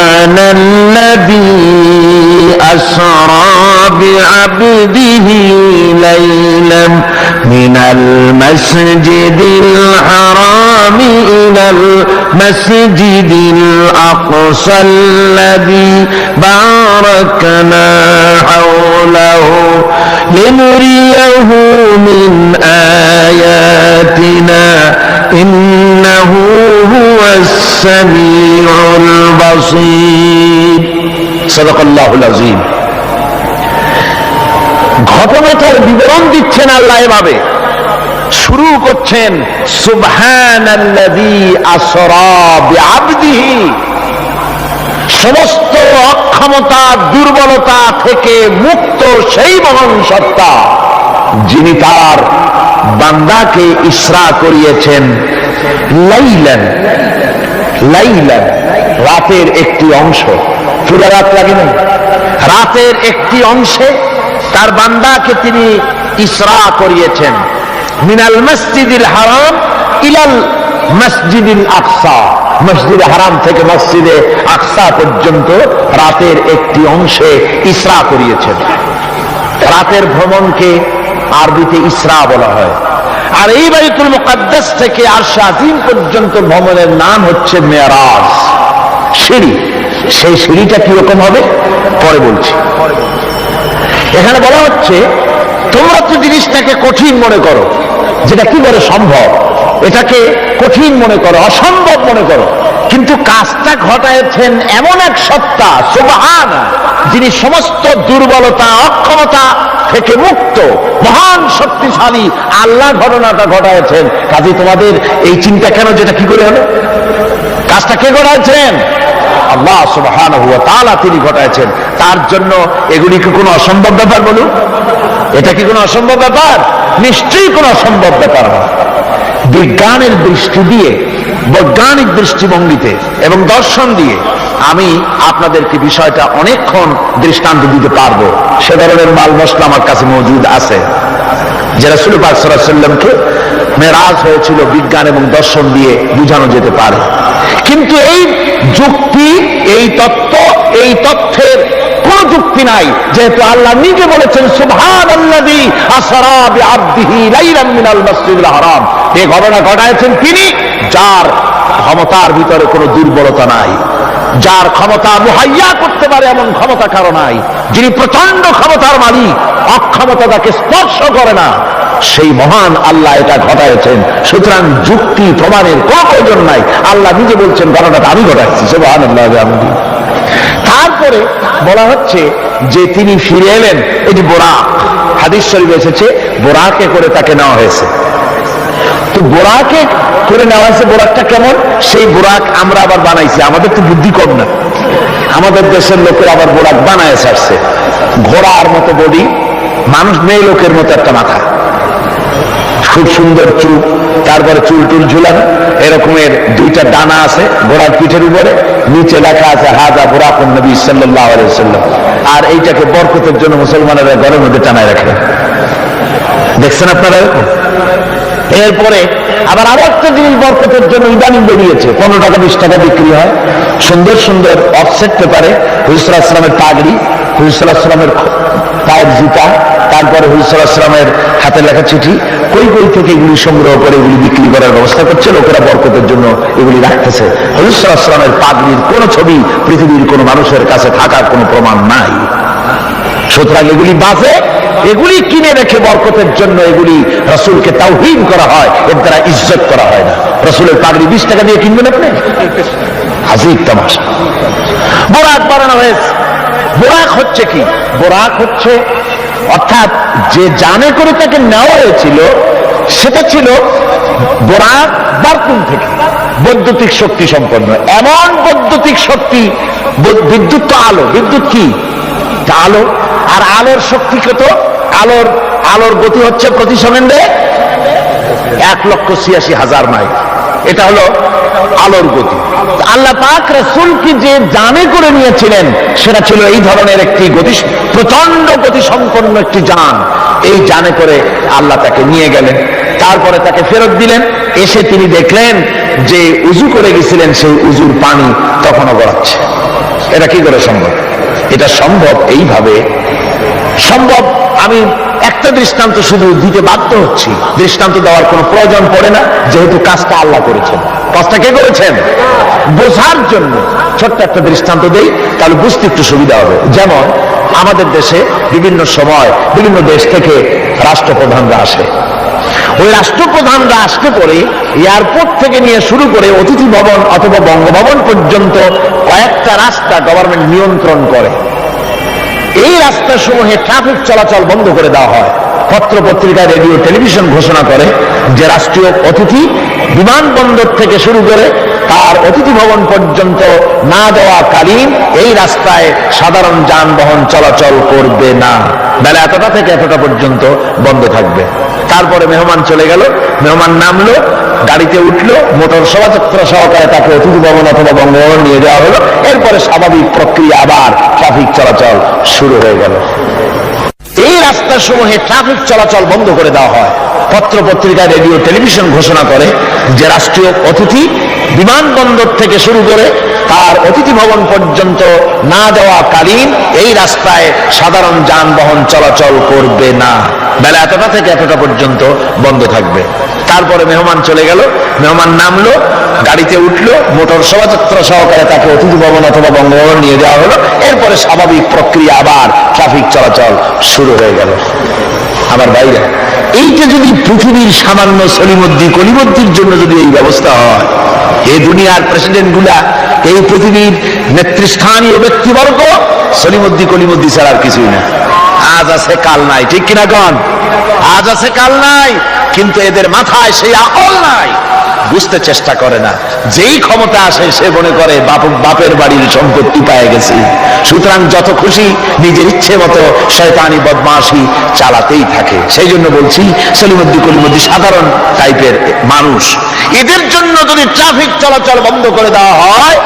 আসরা বিআবদিহি লাইলাম মিনাল মাসজিদিল হারাম ইলাল মাসজিদিল আকসাল্লাযী বারাকনা হাওলাহু লিনুরিয়াহু মিন আয়াতিনা ইন্নাহু হুয়াস সামিউল বাসীর। সাদাকাল্লাহুল আযীম। ঘটনাটার বিবরণ দিচ্ছেন আল্লাহ এভাবে, শুরু করছেন সুবহানাল্লাযী আসরা বিআবদিহি। সমস্ত অক্ষমতা দুর্বলতা থেকে মুক্ত সেই মহান সত্তা, যিনি তার বান্দাকে ইসরা করিয়েছেন লাইলান, লাইলান রাতের একটি অংশ, পুরো রাত লাগে না, রাতের একটি অংশে তার বান্দাকে তিনি ইসরা করিয়েছেন। মিনাল মসজিদিল হারাম ইলাল মসজিদিল আকসা, মসজিদে হারাম থেকে মসজিদে আকসা পর্যন্ত রাতের একটি অংশে ইসরা করিয়েছেন। রাতের ভ্রমণকে আরবিতে ইসরা বলা হয়। আর এই বাইতুল মুকাদ্দাস থেকে আরশে আজিম পর্যন্ত ভ্রমণের নাম হচ্ছে মেরাজ, সিঁড়ি। সেই সিঁড়িটা কিরকম হবে পরে বলছি। এখানে বলা হচ্ছে তোমরা তো জিনিসটাকে কঠিন মনে করো, যেটা কি করে সম্ভব, এটাকে কঠিন মনে করো, অসম্ভব মনে করো, কিন্তু কাজটা ঘটাচ্ছেন এমন এক সত্তা সুবহান, যিনি সমস্ত দুর্বলতা অক্ষমতা থেকে মুক্ত, মহান শক্তিশালী আল্লাহ ঘটনাটা ঘটাচ্ছেন। কাজে তোমাদের এই চিন্তা কেন, যেটা কি করে হলো? কাজটা কে ঘটাচ্ছেন? আল্লাহ সুবহানাহু ওয়া তাআলা তিনি ঘটাচ্ছেন। তার জন্য এগুলি কি কোনো অসম্ভব ব্যাপার বলুন? এটা কি কোনো অসম্ভব ব্যাপার? নিশ্চয়ই কোনো অসম্ভব ব্যাপার না। বিজ্ঞানের দৃষ্টি দিয়ে, বৈজ্ঞানিক দৃষ্টিভঙ্গিতে এবং দর্শন দিয়ে আমি আপনাদেরকে বিষয়টা অনেকক্ষণ দৃষ্টান্ত দিতে পারবো। সে ধরনের মাল মশলা আমার কাছে মজুদ আছে। যে রাসূল পাক সাল্লাল্লাহু আলাইহি ওয়াসাল্লামকে মেরাজ হয়েছিল বিজ্ঞান এবং দর্শন দিয়ে বুঝানো যেতে পারে, কিন্তু এই যুক্তি, এই তত্ত্ব, এই তথ্যের কোন যুক্তি নাই, যেহেতু আল্লাহ নিজে বলেছেন সুবহানাল্লাযী আসরা বিআবদিহি লাইলাম মিনাল মাসজিদিল হারাম। এই ঘটনা ঘটাচ্ছেন তিনি, যার ক্ষমতার ভিতরে কোনো দুর্বলতা নাই, যার ক্ষমতা মুহাইয়া করতে পারে এমন ক্ষমতা কারো নাই, যিনি প্রচন্ড ক্ষমতার মালিক, অক্ষমতা তাকে স্পর্শ করে না, সেই মহান আল্লাহ এটা ঘটাচ্ছেন। সুতরাং যুক্তি প্রমাণের কোনো প্রয়োজন নাই, আল্লাহ নিজে বলছেন ঘটনাটা আমি ঘটাচ্ছি। সুবহানাল্লাহ। তারপরে বলা হচ্ছে যে তিনি ফিরে এলেন, এই যে বোরাক, হাদিস শরীফে এসেছে বোরাকে করে তাকে নেওয়া হয়েছে। তো বোরাকে করে নেওয়া হয়েছে, বোরাকটা কেমন? সেই বোরাক আমরা আবার বানাইছি, আমাদের তো বুদ্ধি কম না, আমাদের দেশের লোকের আবার বোরাক বানায় ছাড়ছে। ঘোড়ার মতো বডি, মানুষ মেয়ে লোকের মতো একটা মাথা, খুব সুন্দর চুল, তারপরে চুল টুল ঝুলানো, এরকমের দুইটা ডানা আছে ঘোড়ার পিঠের উপরে, নিচে লেখা আছে হাজা বুরাকুন নবী সাল্লাল্লাহু আলাইহি ওয়াসাল্লাম। আর এইটাকে বরকতের জন্য মুসলমানেরা ঘরের মধ্যে টানায় রাখে, দেখছেন আপনারা? এরপরে আবার আরেকটা জিনিস বরকতের জন্য ইদানিং বেরিয়েছে, 15 টাকা 20 টাকা বিক্রি হয়, সুন্দর সুন্দর অফসেট পেপারে হুজুর সাল্লাল্লাহু আলাইহি ওয়াসাল্লামের পাগড়ি, হুজুর সাল্লাল্লাহু আলাইহি ওয়াসাল্লামের পায়ের জুতা, তারপরে হুজুর সাল্লাল্লাহু আলাইহি ওয়াসাল্লামের হাতে লেখা চিঠি, কই কই থেকে এগুলি সংগ্রহ করে এগুলি বিক্রি করার ব্যবস্থা করছে লোকেরা, বরকতের জন্য এগুলি রাখতেছে। হুজুর সাল্লাল্লাহু আলাইহি ওয়াসাল্লামের পাগড়ির কোন ছবি পৃথিবীর কোন মানুষের কাছে থাকার কোন প্রমাণ নাই। সুতরাং এগুলি বাজে, এগুলি কিনে রেখে বরকতের জন্য এগুলি রাসূলকে তাওহীন করা হয়, এর দ্বারা ইজ্জত করা হয় না। রাসূলের পাগড়ি 20 টাকা দিয়ে কিনবেন আপনি? আজীব তামাশা। বোরাক বানানো হয়েছে, বোরাক হচ্ছে কি? বোরাক হচ্ছে অর্থাৎ যে জানে করে তাকে নেওয়া হয়েছিল সেটা ছিল বোরাক বারকুন থেকে, বৈদ্যুতিক শক্তি সম্পন্ন। এমন বৈদ্যুতিক শক্তি, বিদ্যুৎ তো আলো, বিদ্যুৎ কি? আলো। আর আলোর শক্তি কত? আলোর গতি হচ্ছে প্রতি সেকেন্ডে 1,86,000 মাইল। এটা হলো আলোর গতি। আল্লাহ পাক রাসূলকে যে জানে করে নিয়েছিলেন সেটা ছিল এই ধরনের একটি প্রচন্ড গতি সম্পন্ন একটি যান। এই জানে করে আল্লাহ তাকে নিয়ে গেলেন, তারপরে তাকে ফেরত দিলেন। এসে তিনি দেখলেন যে উজু করে গেছিলেন সেই উজুর পানি তখনও গড়াচ্ছে। এটা কি করে সম্ভব? এটা সম্ভব এইভাবে সম্ভব। আমি একটা দৃষ্টান্ত শুধু দিতে বাধ্য হচ্ছি, দৃষ্টান্ত দেওয়ার কোনো প্রয়োজন পড়ে না, যেহেতু কাজটা আল্লাহ করেছেন। কাজটা কে করেছেন? বোঝার জন্য ছোট্ট একটা দৃষ্টান্ত দেই, তাহলে বুঝতে একটু সুবিধা হবে। যেমন আমাদের দেশে বিভিন্ন সময় বিভিন্ন দেশ থেকে রাষ্ট্রপ্রধানরা আসে। ওই রাষ্ট্রপ্রধানরা আসতে পরে এয়ারপোর্ট থেকে নিয়ে শুরু করে অতিথি ভবন অথবা বঙ্গভবন পর্যন্ত কয়েকটা রাস্তা গভর্নমেন্ট নিয়ন্ত্রণ করে। এই রাস্তাসমূহে ট্রাফিক চলাচল বন্ধ করে দেওয়া হয়। পত্র পত্রিকা, রেডিও, টেলিভিশন ঘোষণা করে যে রাষ্ট্রীয় অতিথি বিমানবন্দর থেকে শুরু করে তার অতিথি ভবন পর্যন্ত না যাওয়াকালীন এই রাস্তায় সাধারণ যানবাহন চলাচল করবে না, বেলা এতটা থেকে এতটা পর্যন্ত বন্ধ থাকবে। তারপরে মেহমান চলে গেল, মেহমান নামলো, গাড়িতে উঠলো, মোটর শোভাযাত্রা সহকারে তাকে অতিথি ভবন অথবা বঙ্গভবন নিয়ে যাওয়া হলো। এরপরে স্বাভাবিক প্রক্রিয়া, আবার ট্রাফিক চলাচল শুরু হয়ে গেল। এই রাস্তাসমূহে ট্রাফিক চলাচল বন্ধ করে দেওয়া হয়। পত্র পত্রিকা, রেডিও, টেলিভিশন ঘোষণা করে যে রাষ্ট্রীয় অতিথি বিমানবন্দর থেকে শুরু করে তার অতিথি ভবন পর্যন্ত না যাওয়াকালীন এই রাস্তায় সাধারণ যানবাহন চলাচল করবে না, বেলা এতটা থেকে এতটা পর্যন্ত বন্ধ থাকবে। তারপরে মেহমান চলে গেল, মেহমান নামলো, গাড়িতে উঠলো, মোটর শোভাযাত্রা সহকারে তাকে অতিথি ভবন অথবা বঙ্গভবন নিয়ে যাওয়া হলো। এরপরে স্বাভাবিক প্রক্রিয়া, আবার ট্রাফিক চলাচল শুরু হয়ে গেল। আমার ভাইরা, এইটা যদি পৃথিবীর সামান্য সলিমদ্দি কলিমদ্দির জন্য যদি এই ব্যবস্থা হয়, এই দুনিয়ার প্রেসিডেন্ট গুলা, এই পৃথিবীর নেতৃস্থানীয় ব্যক্তিবর্গ সলিমদ্দি কলিমদ্দি ছাড়া আর কিছুই না। আজ আছে কাল নাই, ঠিক কিনা গণ? আজ আছে কাল নাই, কিন্তু এদের মাথায় সেই আকল নাই, বুঝতে চেষ্টা করে না। যেই ক্ষমতা আসে সে মনে করে বাপের বাড়ির সম্পত্তি পেয়ে গেছি, সুতরাং যত খুশি নিজের ইচ্ছে মতো শয়তানি বদমাশি চালাতেই থাকে। সেই জন্য বলছি সলিমদ্দি কলিমদ্দি সাধারণ টাইপের মানুষ, এদের জন্য যদি ট্রাফিক চলাচল বন্ধ করে দেওয়া হয়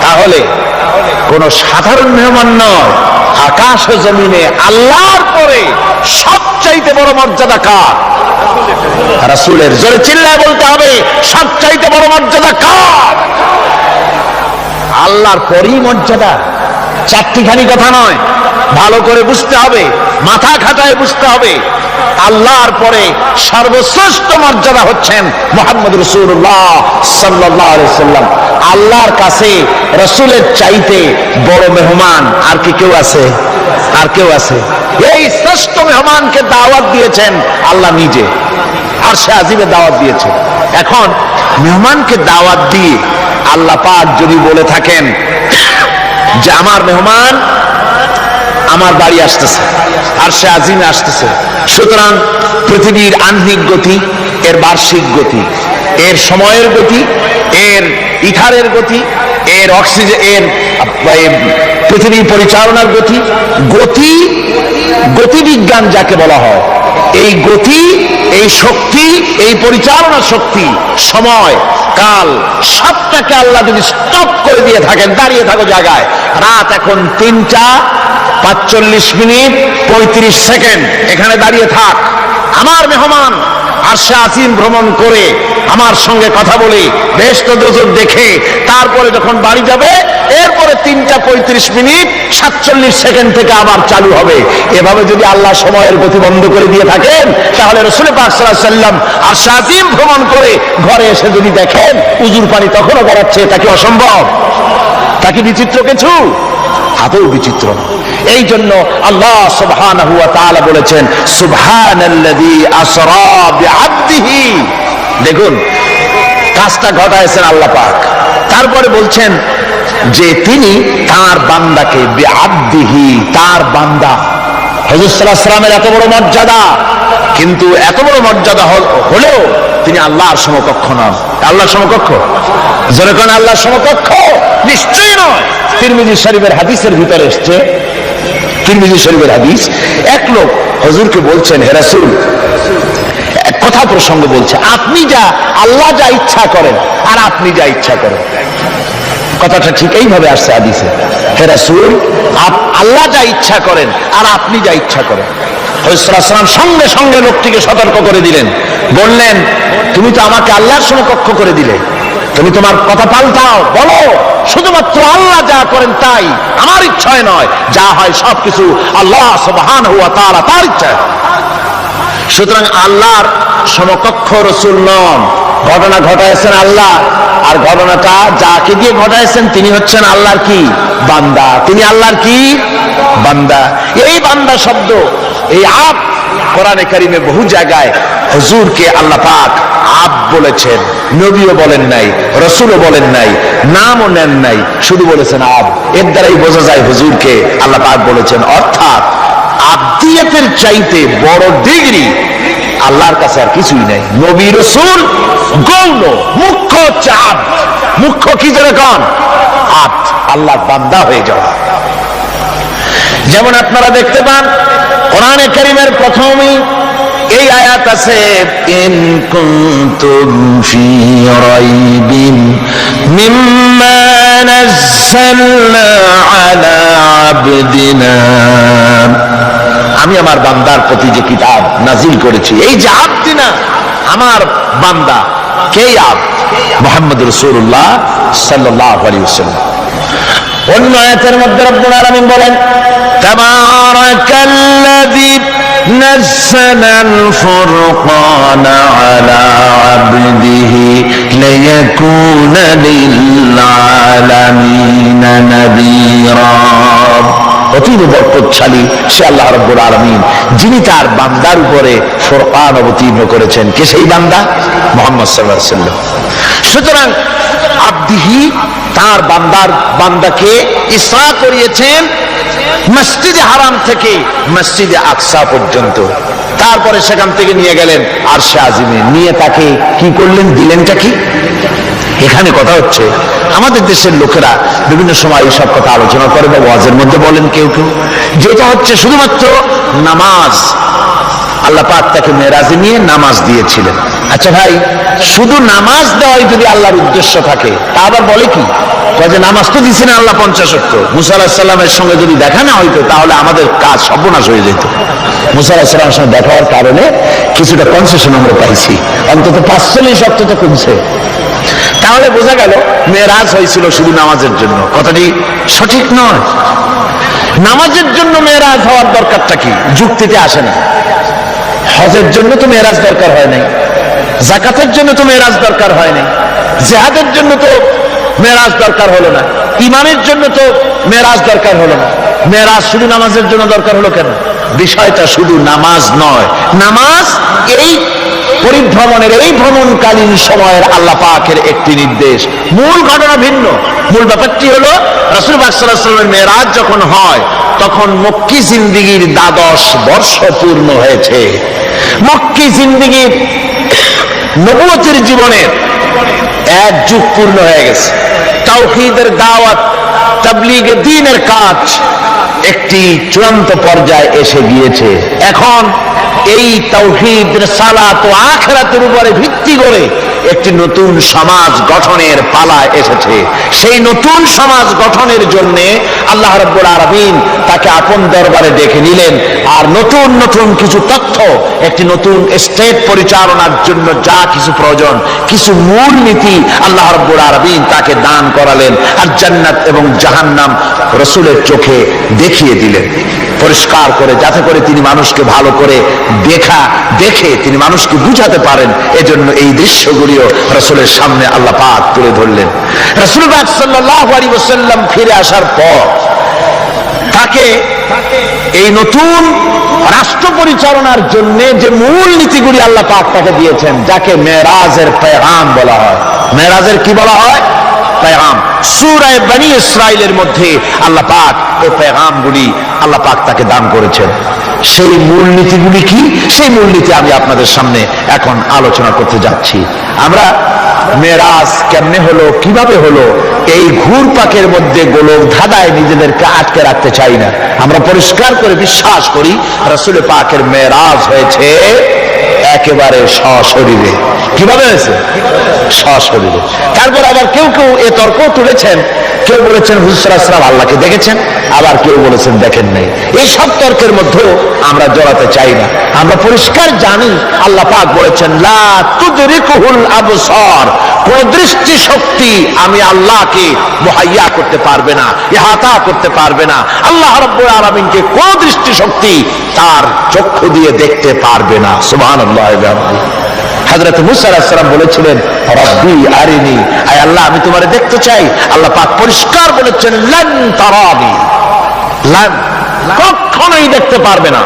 তাহলে কোন সাধারণ মেহমান নয়, আকাশ ও জমিনে আল্লাহর পরে সবচাইতে বড় মর্যাদা কার? রাসূলের। জোরে চিল্লায় বলতে হবে, সবচাইতে বড় মর্যাদা কার? আল্লাহর পরেই মর্যাদা। চারটিখানি কথা নয়, ভালো করে বুঝতে হবে, মাথা খাটায় বুঝতে হবে। আল্লাহর পরে সর্বশ্রেষ্ঠ মর্যাদা হচ্ছেন মুহাম্মদ রাসূলুল্লাহ সাল্লাল্লাহু আলাইহি ওয়াসাল্লাম। আল্লাহর কাছে রাসূলের চাইতে বড় মেহমান আর কি কেউ আছে? আর কেউ আছে? এই শ্রেষ্ঠ মেহমানকে দাওয়াত দিয়েছেন আল্লাহ নিজে, আরশে আজিমে দাওয়াত দিয়েছেন। এখন মেহমানকে দাওয়াত দিয়ে আল্লাহ পাক যদি বলে থাকেন যে আমার মেহমান আমার বাড়ি আসতেছে, আরশে আজিমে আসতেছে, সুতরাং পৃথিবীর আহ্নিক গতি, এর বার্ষিক গতি, এর সময়ের গতি, এর ইথারের গতি, এর অক্সিজেন, এর পৃথিবী পরিচালনার গতি, গতিবিজ্ঞান যাকে বলা হয়, এই গতি, এই শক্তি, এই পরিচালনা শক্তি, সময়, কাল, সবটাকে আল্লাহ যদি স্টপ করে দিয়ে থাকেন, দাঁড়িয়ে থাকো জায়গায়, রাত এখন 3:45 এখানে দাঁড়িয়ে থাক, আমার মেহমান আরশে আজিম ভ্রমণ করে আমার সঙ্গে কথা বলে বেহেশত দোজখ দেখে তারপরে যখন বাড়ি যাবে, এরপরে 3:35 থেকে আবার চালু হবে। এভাবে যদি আল্লাহ সময়ের গতি বন্ধ করে দিয়ে থাকেন, তাহলে রাসূল পাক সাল্লাল্লাহু আলাইহি ওয়াসাল্লাম আরশে আজিম ভ্রমণ করে ঘরে এসে যদি দেখেন উজুর পানি তখনও গড়াচ্ছে, তা কি অসম্ভব? তা কি বিচিত্র কিছু? আদৌ বিচিত্র। এই জন্য আল্লাহ সুবহানাহু ওয়া তাআলা বলেছেন সুবহানাল্লাযী আসরা বিআবদিহি। দেখুন কাজটা ঘটায়ছেন আল্লাহ পাক, তারপরে বলছেন যে তিনি তার বান্দাকে বিআবদিহি, তার বান্দা। হুজুর সাল্লাল্লাহু আলাইহি ওয়াসাল্লামের এত বড় মর্যাদা, কিন্তু এত বড় মর্যাদা হলেও তিনি আল্লাহর সমকক্ষ নন। আল্লাহর সমকক্ষ? যেরকম আল্লাহর সমকক্ষ নিশ্চয়ই নয়। তিরমিজি শরীফের হাদিসের ভিতরে এসছে, তিরমিজি শরীফের হাদিস, এক লোক হুজুরকে বলছেন, হে রাসূল, এক কথা প্রসঙ্গ বলছে, আপনি যা, আল্লাহ যা ইচ্ছা করেন আর আপনি যা ইচ্ছা করেন। কথাটা ঠিক এইভাবে আসছে হাদিসে, হে রাসূল, আল্লাহ যা ইচ্ছা করেন আর আপনি যা ইচ্ছা করেন। হুজুর সাল্লাল্লাহু আলাইহি ওয়াসাল্লাম সঙ্গে সঙ্গে লোকটিকে সতর্ক করে দিলেন, বললেন, তুমি তো আমাকে আল্লাহর সমকক্ষ করে দিলে, তুমি তোমার কথা পাল্টাও, বলো শুধুমাত্র আল্লাহ যা করেন তাই, আমার ইচ্ছায় নয়, যা হয় সবকিছু আল্লাহ সুবহানাহু ওয়া তাআলা তার ইচ্ছায়। সুতরাং আল্লাহর সমকক্ষ রাসূল নন। ঘটনা ঘটাইছেন আল্লাহ, আর ঘটনাটা যাকে দিয়ে ঘটাইছেন তিনি হচ্ছেন আল্লাহর কি বান্দা, তিনি আল্লাহর কি বান্দা। এই বান্দা শব্দ, এই আব কোরআনে কারিমে বহু জায়গায় হুজুরকে আল্লাহ পাক আব বলেছেন, নবীও বলেন নাই, রাসূলও বলেন নাই, নামও নেন নাই, শুধু বলেছেন আব। এর দ্বারাই বোঝা যায় হুজুরকে আল্লাহ পাক বলেছেন। অর্থাৎ আব্দিয়াতের চাইতে বড় ডিগ্রি আল্লাহর কাছে আর কিছুই নাই। নবী রাসূল গৌণ, মুখ্য হচ্ছে আব। মুখ্য কি যেরকম আব, আল্লাহর বান্দা হয়ে যাওয়া। যেমন আপনারা দেখতে পান কোরআনে কারীমের প্রথমেই এই আয়াত আছে, ইন কুনতুম ফি রাইবিন মিম্মা নাযালনা আলা আবদিনা, আমি আমার বান্দার প্রতি যে কিতাব নাজিল করেছি, এই যে আবদিনা, আমার বান্দা, কে আব? মুহাম্মদ রাসূলুল্লাহ সাল্লাল্লাহু আলাইহি ওয়াসাল্লাম। অন্য আয়াতের মধ্যে রব্বুল আলামিন বলেন, তাবারাকাল্লাযী নাযালাল ফুরকানা আলা আবদিহি লিয়াকুনা লিল আলামিনা নাযীরা। অতীব বরকতশালী সে আল্লাহ রাব্বুল আলামিন, যিনি তার বান্দার উপরে ফুরকান অবতীর্ণ করেছেন। কে সেই বান্দা? মুহাম্মদ সাল্লাল্লাহু আলাইহি ওয়াসাল্লাম। সুতরাং আব্দিহি, তার বান্দাকে ইসরা করিয়েছেন মসজিদে হারাম থেকে মসজিদে আকসা পর্যন্ত। তারপরে সেখান থেকে নিয়ে গেলেন আরশে আজিমে, নিয়ে তাকে কি করলেন, দিলেনটা কি? এখানে কথা হচ্ছে, আমাদের দেশের লোকেরা বিভিন্ন সময় এইসব কথা আলোচনা করে বা ওয়াজের মধ্যে বলেন কেউ কেউ, যেটা হচ্ছে শুধুমাত্র নামাজ। আল্লাহ পাক তাকে মেরাজে নিয়ে নামাজ দিয়েছিলেন। আচ্ছা ভাই, শুধু নামাজ দেওয়াই যদি আল্লাহর উদ্দেশ্য থাকে, তা আবার বলে কি, যে নামাজ তো দিচ্ছেন আল্লাহ 50 ওয়াক্ত। মুসা আলাইহিস সালামের সঙ্গে যদি দেখা না হইতো তাহলে আমাদের কাজ সর্বনাশ হয়ে যেত। মুসা আলাইহিস সালামের সঙ্গে দেখা হওয়ার কারণে কিছুটা কনসেশন আমরা পাইছি, অন্তত 45 ওয়াক্ত তো কমছে। তাহলে বোঝা গেল মেরাজ হয়েছিল শুধু নামাজের জন্য। কথাটি সঠিক নয়। নামাজের জন্য মেরাজ হওয়ার দরকারটা কি? যুক্তিতে আসে না। হজের জন্য তো মেরাজ দরকার হয় নাই, যাকাতের জন্য তো মেরাজ দরকার হয় নাই, জিহাদের জন্য তো মেরাজ দরকার হলো না, ইমানের জন্য তো মেরাজ দরকার হলো না। মেরাজ শুধু নামাজের জন্য দরকার হলো কেন? বিষয়টা শুধু নামাজ নয়। নামাজ এই পরিভ্রমণের, এই ভ্রমণকালীন সময়ের আল্লাহ পাকের একটি নির্দেশ। মূল ঘটনা ভিন্ন। মূল ব্যাপারটি হলো রাসূল পাক সাল্লাল্লাহু আলাইহি ওয়াসাল্লামের মেরাজ যখন হয় তখন মক্কি জিন্দেগীর 12 বর্ষ পূর্ণ হয়েছে। মক্কি জিন্দেগীর, নবুয়তের জীবনের 1 যুগ পূর্ণ হয়ে গেছে। তাওহীদের দাওয়াত, তাবলীগে দ্বীনের কাজ একটি চূড়ান্ত পর্যায়ে এসে গিয়েছে। এখন এই তাওহীদ, রিসালাত ও আখিরাতের উপরে ভিত্তি করে একটি নতুন সমাজ গঠনের পালা এসেছে। সেই নতুন সমাজ গঠনের জন্য আল্লাহ রাব্বুল আলামিন তাকে আপন দরবারে ডেকে নিলেন, আর নতুন নতুন কিছু তথ্য, একটি নতুন স্টেট পরিচালনার জন্য যা কিছু প্রয়োজন, কিছু মূল নীতি আল্লাহ রাব্বুল আলামিন তাকে দান করালেন, আর জান্নাত এবং জাহান্নাম রাসূলের চোখে দেখিয়ে দিলেন পরিষ্কার করে, যাতে করে তিনি মানুষকে ভালো করে দেখে তিনি মানুষকে বুঝাতে পারেন। এজন্য এই দৃশ্যগুলিও রাসূলের সামনে আল্লাহ পাক তুলে ধরলেন। রাসূল পাক সাল্লাল্লাহু আলাইহি ওয়াসাল্লাম ফিরে আসার পর তাকে এই নতুন রাষ্ট্র পরিচালনার জন্য যে মূল নীতিগুলি আল্লাহ পাক তাকে দিয়েছেন, যাকে মেরাজের পেগাম বলা হয়। মেরাজের কি বলা হয়? পেগাম। সূরা বনী ইসরাইলের মধ্যে আল্লাহ পাক এই পেগামগুলি আল্লাহ পাক তাকে দান করেছেন। সেই মূলনীতিগুলি কি, সেই মূলনীতি আমি আপনাদের সামনে এখন আলোচনা করতে যাচ্ছি। আমরা মেরাজ কেমনে হলো, কিভাবে হলো, এই ঘুরপাকের মধ্যে গোলক ধাঁধায় নিজেদেরকে আটকে রাখতে চাই না। আমরা পরিষ্কার করে বিশ্বাস করি রাসূল পাকের মেরাজ হয়েছে একেবারে সশরীরে। কিভাবে হয়েছে? সশরীরে। তারপর আবার কেউ কেউ এ তর্ক তুলেছেন, কেউ বলেছেন হুজুর সাল্লাল্লাহু আলাইহি ওয়াসাল্লাম আল্লাহকে দেখেছেন, আবার কেউ বলেছেন দেখেন নাই। এই সব তর্কের মধ্যেও আমরা জড়াতে চাই না। আমরা পরিষ্কার জানি আল্লাহ পাক বলেছেন লা তুদরিকুহুল আবসার, কোন দৃষ্টি শক্তি আমি আল্লাহকে মুহাইয়া করতে পারবে না, ইহাতা করতে পারবে না। আল্লাহ রাব্বুল আলামিনকে কোন দৃষ্টি শক্তি তার চক্ষু দিয়ে দেখতে পারবে না। সুবহানাল্লাহ। হযরত মুসা আলাইহিস সালাম বলেছিলেন রব্বি আরিনি, আয় আল্লাহ আমি তোমারে দেখতে চাই। আল্লাহ পাক পরিষ্কার বলেছেন লান তারানি, লান, কখনোই দেখতে পারবে না।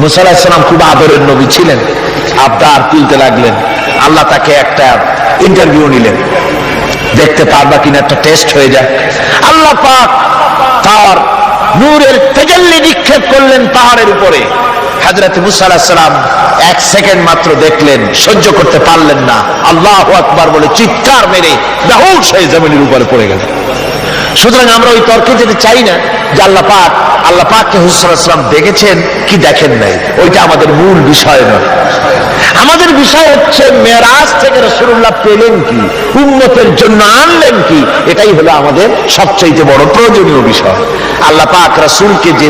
মুসা আলাইহিস সালাম খুব আদরের নবী ছিলেন, আবদার তুলতে লাগলেন। আল্লাহ তাকে একটা ইন্টারভিউ নিলেন, দেখতে পারবা কিনা একটা টেস্ট হয়ে যায়। আল্লাহ পাক তার নূরের তাজাল্লি নিক্ষেপ করলেন পাহাড়ের উপরে। হযরত মুসা আলাইহিস সালাম এক সেকেন্ড মাত্র দেখলেন, সহ্য করতে পারলেন না, আল্লাহু আকবার বলে চিৎকার মেরে বেহুশ হয়ে জমিনের উপরে পড়ে গেলেন। সুতরাং আমরা ওই তর্কে যেতে চাই না যে আল্লাহ পাককে হুজুর সাল্লাল্লাহু আলাইহি ওয়াসাল্লাম দেখেছেন কি দেখেন নাই, ওইটা আমাদের মূল বিষয় নয়। আমাদের বিষয় হচ্ছে মেরাজ থেকে রাসূলুল্লাহ পেলেন কি, উম্মতের জন্য আনলেন কি, এটাই হলো আমাদের সবচেয়ে বড় প্রয়োজনীয় বিষয়। আল্লাহ পাক রাসূলকে যে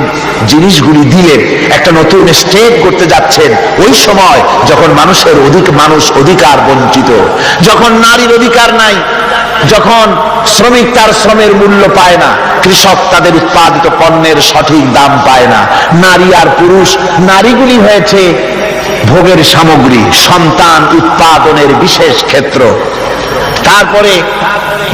জিনিসগুলি দিলেন, একটা নতুন স্টেপ করতে যাচ্ছেন ওই সময় যখন মানুষ অধিকার বঞ্চিত, যখন নারীর অধিকার নাই, যখন শ্রমিক তার শ্রমের মূল্য পায় না, কৃষক তাদের উৎপাদিত পণ্যের সঠিক দাম পায় না, নারী আর পুরুষ, নারীগুলি হয়েছে ভোগের সামগ্রী, সন্তান উৎপাদনের বিশেষ ক্ষেত্র। তারপরে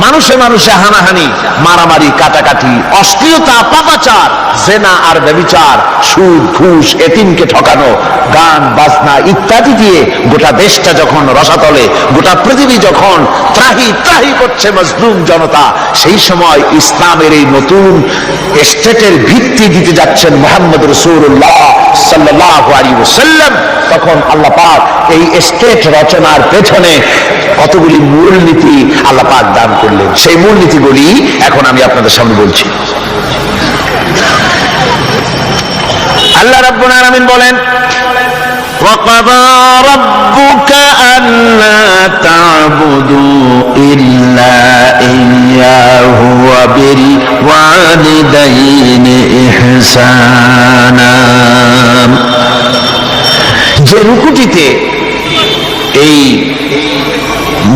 মানুষে মানুষে হানাহানি, মারামারি, কাটাকাটি, অশ্লীলতা, পাপাচার, জেনা আর ব্যভিচার, সুদ, ঘুষ, এতিমকে ঠকানো, গান বাজনা ইত্যাদি দিয়ে গোটা দেশটা যখন রসাতলে, গোটা পৃথিবী যখন ত্রাহি ত্রাহি করছে মজলুম জনতা, সেই সময় ইসলামের এই নতুন স্টেটের ভিত্তি দিতে যাচ্ছেন মুহাম্মদ রাসূলুল্লাহ সাল্লাল্লাহু আলাইহি ওয়াসাল্লাম। তখন আল্লাহ পাক এই স্টেট রচনার পেছনে কতগুলি মূলনীতি আল্লাহ পাক দান করলেন। সেই মূলনীতিগুলি এখন আমি আপনাদের সামনে বলছি। আল্লাহ রাব্বুল আলামিন বলেন وَقَضَى رَبُّكَ أَلَّا تَعْبُدُوا إِلَّا إِيَّاهُ وَبِالْوَالِدَيْنِ إِحْسَانًا। যে রুকুটিতে এই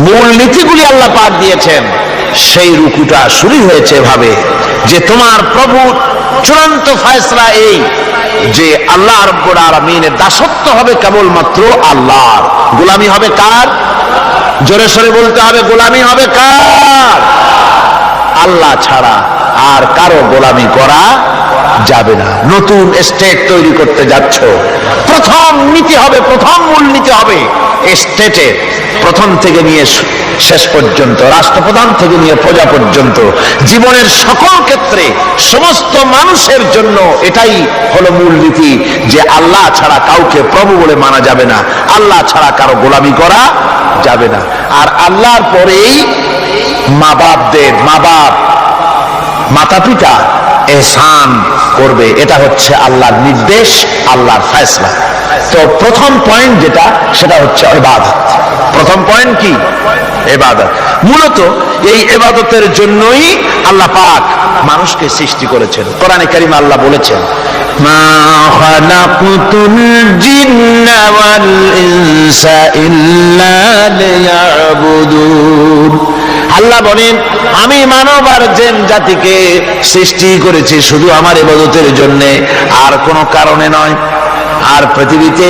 মূলনীতিগুলি আল্লাহ পাক দিয়েছেন, সেই রুকুটা শুরু হয়েছে এভাবে যে তোমার প্রভু চূড়ান্ত ফয়সালা এই যে আল্লাহ রাব্বুল আলামিনের দাসত্ব হবে কেবলমাত্র আল্লাহর, গোলামি হবে কার? জোরে সরে বলতে হবে, গোলামি হবে কার? আল্লাহ ছাড়া আর কারো গোলামি করা যাবে না। নতুন স্টেট তৈরি করতে যাচ্ছ, প্রথম নীতি হবে, প্রথম মূলনীতি হবে স্টেটে প্রথম থেকে নিয়ে শেষ পর্যন্ত, রাষ্ট্রপ্রধান থেকে নিয়ে প্রজা পর্যন্ত, জীবনের সকল ক্ষেত্রে সমস্ত মানুষের জন্য এটাই হলো মূলনীতি যে আল্লাহ ছাড়া কাউকে প্রভু বলে মানা যাবে না, আল্লাহ ছাড়া কারো গোলামি করা যাবে না। আর আল্লাহর পরেই মা বাপ মাতা পিতা এহসান করবে, এটা হচ্ছে আল্লাহর নির্দেশ, আল্লাহর ফয়সালা। তো প্রথম পয়েন্ট যেটা, সেটা হচ্ছে ইবাদত। প্রথম পয়েন্ট কি? ইবাদত। মূলত এই ইবাদতের জন্যই আল্লাহ পাক মানুষকে সৃষ্টি করেছেন। কোরআনে কারিমে আল্লাহ বলেছেন মা খালাকুতুল জিন্না ওয়াল ইনসা ইল্লা লিয়াবুদুন। আল্লাহ বলেন আমি মানব আর জিন জাতিকে সৃষ্টি করেছি শুধু আমার ইবাদতের জন্য, আর কোনো কারণে নয়। আর পৃথিবীতে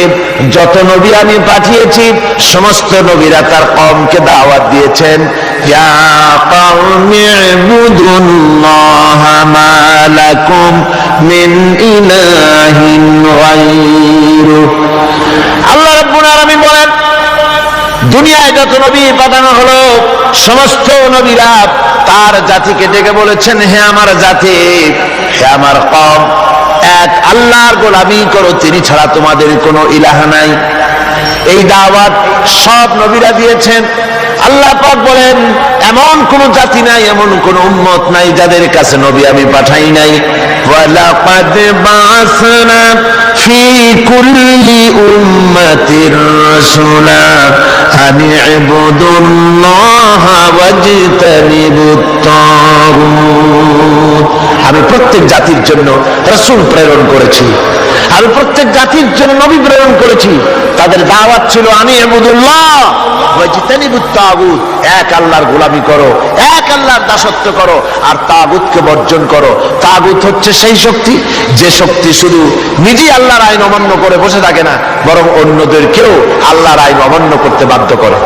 যত নবী আমি পাঠিয়েছি সমস্ত নবীরা তার কওমকে দাওয়াত দিয়েছেন ইয়া কওমি ইবুদুল্লাহা মা লাকুম মিন ইলাহিন গায়রু। আল্লাহ রাব্বুল আলামিন বলেন দুনিয়ায় যত নবী পাঠানো হলো সমস্ত নবীরা তার জাতিকে ডেকে বলেছেন, হে আমার জাতি, হে আমার কওম, এক আল্লাহর গোলামি করো, তিনি ছাড়া তোমাদের কোনো ইলাহ নাই। এই দাওয়াত সব নবীরা দিয়েছেন। আল্লাহ পাক বলেন, এমন কোন জাতি নাই, এমন কোন উম্মত নাই যাদের কাছে নবী আমি পাঠাই নাই। ওয়ালাকাদ বাসনা ফি কুল্লি উম্মাতির রাসূলা আন ইবুদুল্লাহা ওয়াজতানিবুত তাগুত। আমি প্রত্যেক জাতির জন্য রাসূল প্রেরণ করেছি, আমি প্রত্যেক জাতির জন্য নবী প্রেরণ করেছি। তাদের দাওয়াত ছিল আন ইবুদুল্লাহ ওয়াজতানিবুত তাগুত, এক আল্লাহর গোলামি করো, এক আল্লাহর দাসত্ব করো, আর তাগুতকে বর্জন করো। তাগুত হচ্ছে সেই শক্তি যে শক্তি শুধু নিজেই আল্লাহর আইন অমান্য করে বসে থাকে না, বরং অন্যদেরকেও আল্লাহর আইন অমান্য করতে বাধ্য করে।